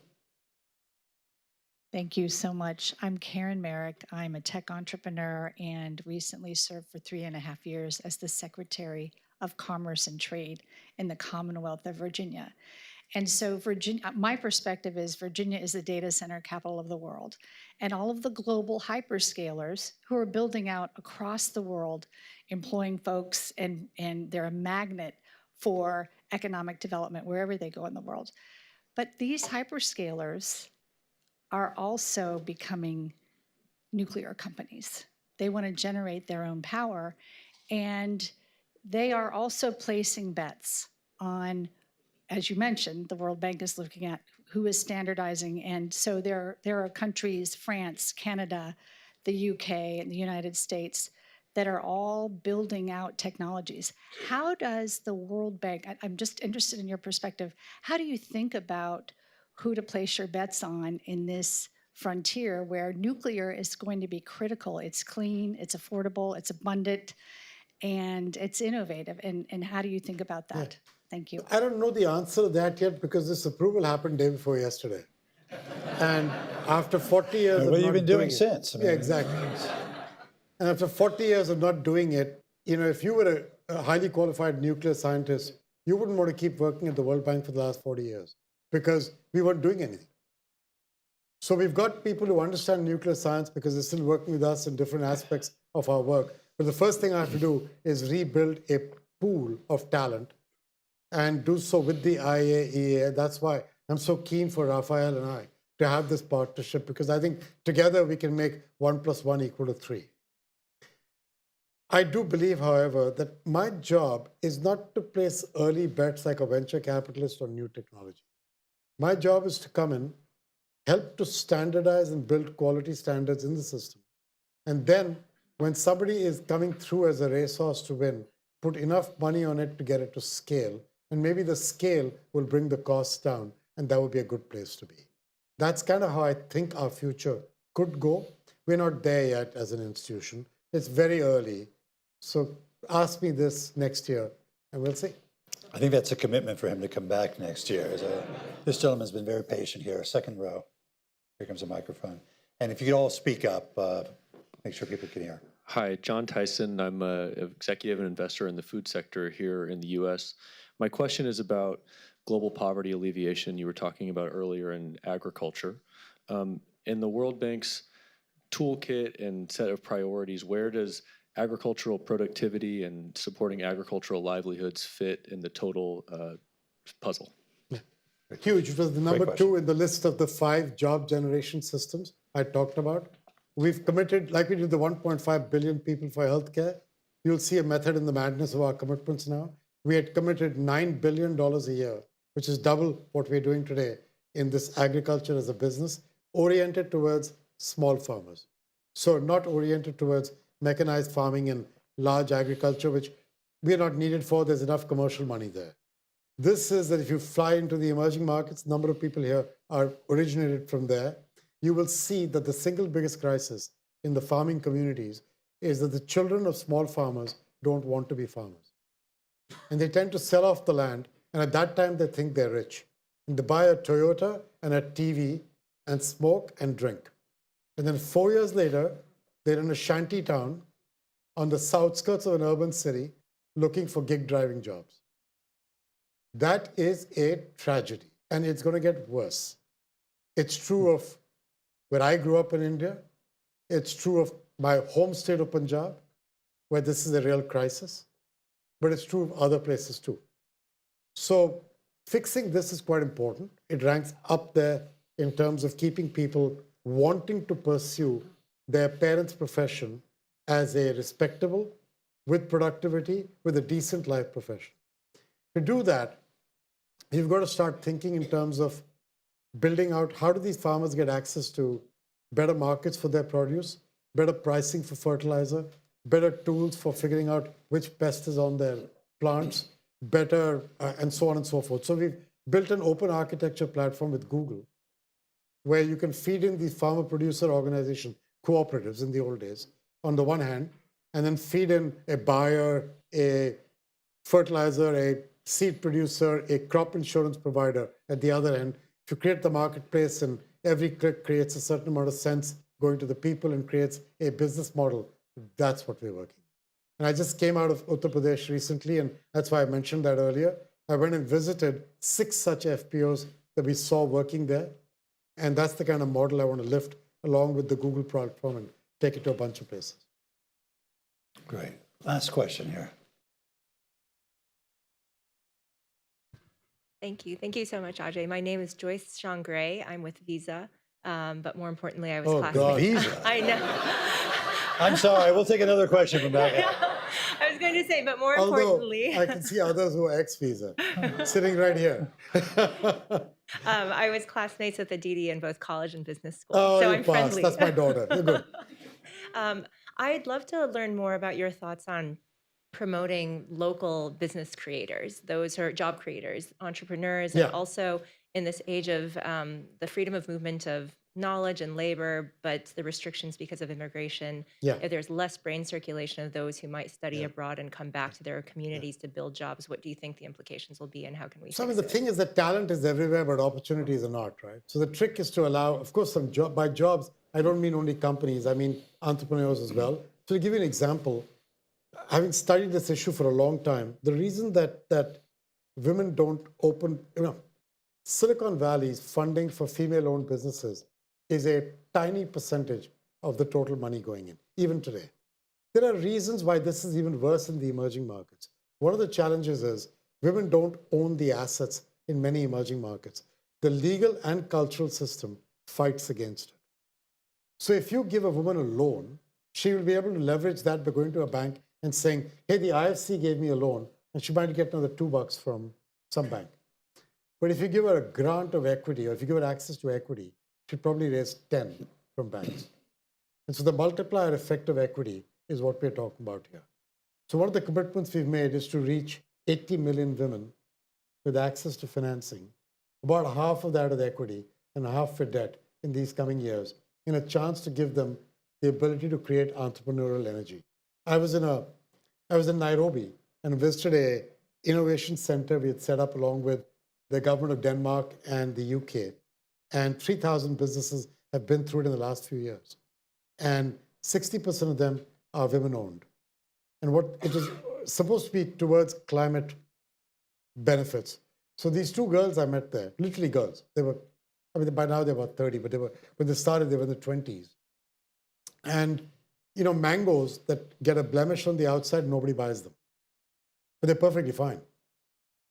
Thank you so much. I'm Karen Merrick. I'm a tech entrepreneur and recently served for 3.5 years as the Secretary of Commerce and Trade in the Commonwealth of Virginia. And so Virginia, my perspective is Virginia is the data center capital of the world. And all of the global hyperscalers who are building out across the world, employing folks, and they're a magnet for economic development wherever they go in the world. But these hyperscalers are also becoming nuclear companies. They want to generate their own power, and they are also placing bets on as you mentioned, the World Bank is looking at who is standardizing. And so there are countries, France, Canada, the UK, and the United States, that are all building out technologies. How does the World Bank, I'm just interested in your perspective, how do you think about who to place your bets on in this frontier where nuclear is going to be critical? It's clean, it's affordable, it's abundant, and it's innovative. And how do you think about that? Thank you. I don't know the answer to that yet because this approval happened day before yesterday. And after 40 years What of have you not been doing it- since? I mean, Yeah, exactly. And after 40 years of not doing it, if you were a highly qualified nuclear scientist, you wouldn't want to keep working at the World Bank for the last 40 years because we weren't doing anything. So we've got people who understand nuclear science because they're still working with us in different aspects of our work. But the first thing I have to do is rebuild a pool of talent and do so with the IAEA. That's why I'm so keen for Raphael and I to have this partnership, because I think together we can make 1 + 1 = 3. I do believe, however, that my job is not to place early bets like a venture capitalist on new technology. My job is to come in, help to standardize and build quality standards in the system. And then when somebody is coming through as a racehorse to win, put enough money on it to get it to scale. And maybe the scale will bring the costs down, and that would be a good place to be. That's kind of how I think our future could go. We're not there yet as an institution. It's very early. So ask me this next year, and we'll see. I think that's a commitment for him to come back next year. This gentleman's been very patient here, second row. Here comes a microphone. And if you could all speak up, make sure people can hear. Hi, John Tyson. I'm an executive and investor in the food sector here in the U.S. My question is about global poverty alleviation you were talking about earlier in agriculture. In the World Bank's toolkit and set of priorities, where does agricultural productivity and supporting agricultural livelihoods fit in the total puzzle? Huge. It was the number question. 2 in the list of the 5 job generation systems I talked about. We've committed, like we did the 1.5 billion people for healthcare. You'll see a method in the madness of our commitments now. We had committed $9 billion a year, which is double what we're doing today in this agriculture as a business, oriented towards small farmers. So not oriented towards mechanized farming and large agriculture, which we're not needed for. There's enough commercial money there. This is that if you fly into the emerging markets, a number of people here are originated from there. You will see that the single biggest crisis in the farming communities is that the children of small farmers don't want to be farmers. And they tend to sell off the land, and at that time they think they're rich. And they buy a Toyota and a TV and smoke and drink. And then 4 years later, they're in a shanty town on the outskirts of an urban city looking for gig driving jobs. That is a tragedy, and it's going to get worse. It's true of where I grew up in India. It's true of my home state of Punjab, where this is a real crisis, but it's true of other places too. So fixing this is quite important. It ranks up there in terms of keeping people wanting to pursue their parents' profession as a respectable, with productivity, with a decent life profession. To do that, you've got to start thinking in terms of building out how do these farmers get access to better markets for their produce, better pricing for fertilizer, better tools for figuring out which pest is on their plants, better, and so on and so forth. So we've built an open architecture platform with Google where you can feed in the farmer producer organization, cooperatives in the old days, on the one hand, and then feed in a buyer, a fertilizer, a seed producer, a crop insurance provider at the other end. If you create the marketplace and every click creates a certain amount of sense going to the people and creates a business model, that's what we're working. And I just came out of Uttar Pradesh recently, and that's why I mentioned that earlier. I went and visited 6 such FPOs that we saw working there. And that's the kind of model I want to lift along with the Google platform and take it to a bunch of places. Great. Last question here. Thank you. Thank you so much, Ajay. My name is Joyce Sean Gray. I'm with Visa. But more importantly, I was Oh, God. Visa. I know. I'm sorry. We'll take another question from back. I was going to say, but more Although importantly, I can see others who are ex-visa sitting right here. I was classmates with Aditi in both college and business school, Oh, so you I'm passed. friendly. That's my daughter. You're good. I'd love to learn more about your thoughts on promoting local business creators, those who are job creators, entrepreneurs, Yeah. and also in this age of the freedom of movement of knowledge and labor, but the restrictions because of immigration. Yeah. If there's less brain circulation of those who might study abroad and come back to their communities to build jobs, what do you think the implications will be, and how can we So I mean, fix the thing is that talent is everywhere, but opportunities are not, right? So the trick is to allow, of course, by jobs, I don't mean only companies, I mean entrepreneurs as well. So to give you an example, having studied this issue for a long time, the reason that women don't open, Silicon Valley's funding for female-owned businesses is a tiny percentage of the total money going in, even today. There are reasons why this is even worse in the emerging markets. One of the challenges is women don't own the assets in many emerging markets. The legal and cultural system fights against it. So if you give a woman a loan, she will be able to leverage that by going to a bank and saying, hey, the IFC gave me a loan, and she might get another $2 from some bank. But if you give her a grant of equity, or if you give her access to equity, she'll probably raise 10 from banks. And so the multiplier effect of equity is what we're talking about here. So one of the commitments we've made is to reach 80 million women with access to financing, about half of that is equity and half for debt in these coming years, and a chance to give them the ability to create entrepreneurial energy. I was in Nairobi and visited a innovation center we had set up along with the government of Denmark and the UK. And 3,000 businesses have been through it in the last few years. And 60% of them are women-owned. And what it was supposed to be towards climate benefits. So these two girls I met there, literally girls, they were, by now they're about 30, but when they started, they were in the 20s. And, mangoes that get a blemish on the outside, nobody buys them. But they're perfectly fine.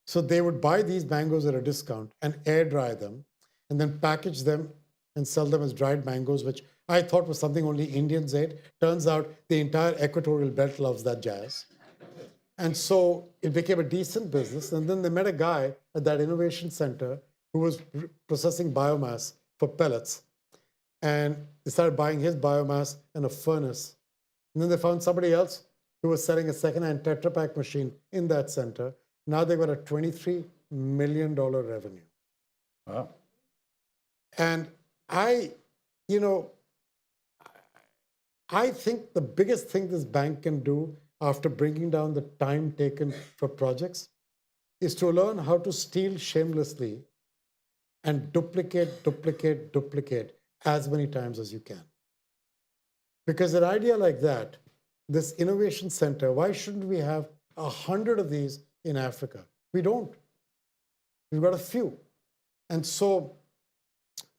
So they would buy these mangoes at a discount and air dry them and then package them and sell them as dried mangoes, which I thought was something only Indians ate. Turns out the entire equatorial belt loves that jazz. And so it became a decent business. And then they met a guy at that innovation center who was processing biomass for pellets. And they started buying his biomass and a furnace. And then they found somebody else who was selling a second-hand Tetra Pak machine in that center. Now they've got a $23 million revenue. Wow. And I think the biggest thing this bank can do after bringing down the time taken for projects is to learn how to steal shamelessly and duplicate as many times as you can. Because an idea like that, this innovation center, why shouldn't we have 100 of these in Africa? We don't. We've got a few. And so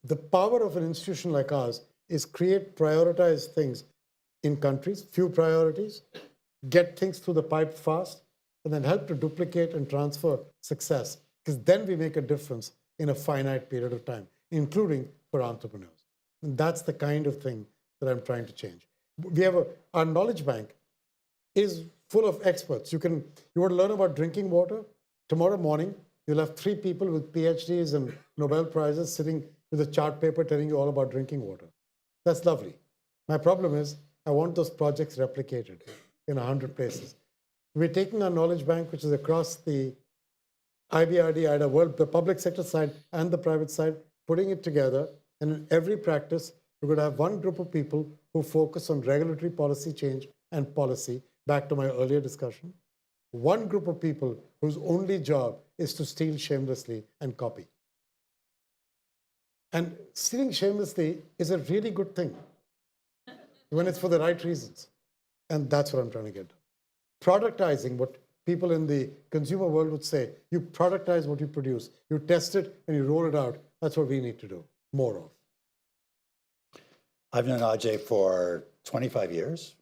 the power of an institution like ours is create prioritized things in countries, few priorities, get things through the pipe fast, and then help to duplicate and transfer success. Because then we make a difference in a finite period of time, including for entrepreneurs. And that's the kind of thing that I'm trying to change. We have our knowledge bank is full of experts. You want to learn about drinking water? Tomorrow morning, you'll have 3 people with PhDs and Nobel Prizes sitting with a chart paper telling you all about drinking water. That's lovely. My problem is I want those projects replicated in 100 places. We're taking our knowledge bank, which is across the IBRD, IDA world, the public sector side and the private side, putting it together. And in every practice, we're going to have one group of people who focus on regulatory policy change and policy, back to my earlier discussion. One group of people whose only job is to steal shamelessly and copy. And stealing shamelessly is a really good thing when it's for the right reasons. And that's what I'm trying to get. Productizing, what people in the consumer world would say, you productize what you produce. You test it and you roll it out. That's what we need to do more of. I've known Ajay for 25 years.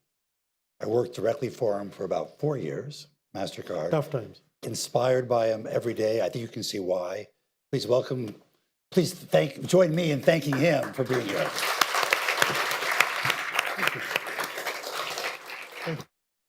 I worked directly for him for about 4 years, MasterCard. Tough times. Inspired by him every day. I think you can see why. Please join me in thanking him for being here. Thank you.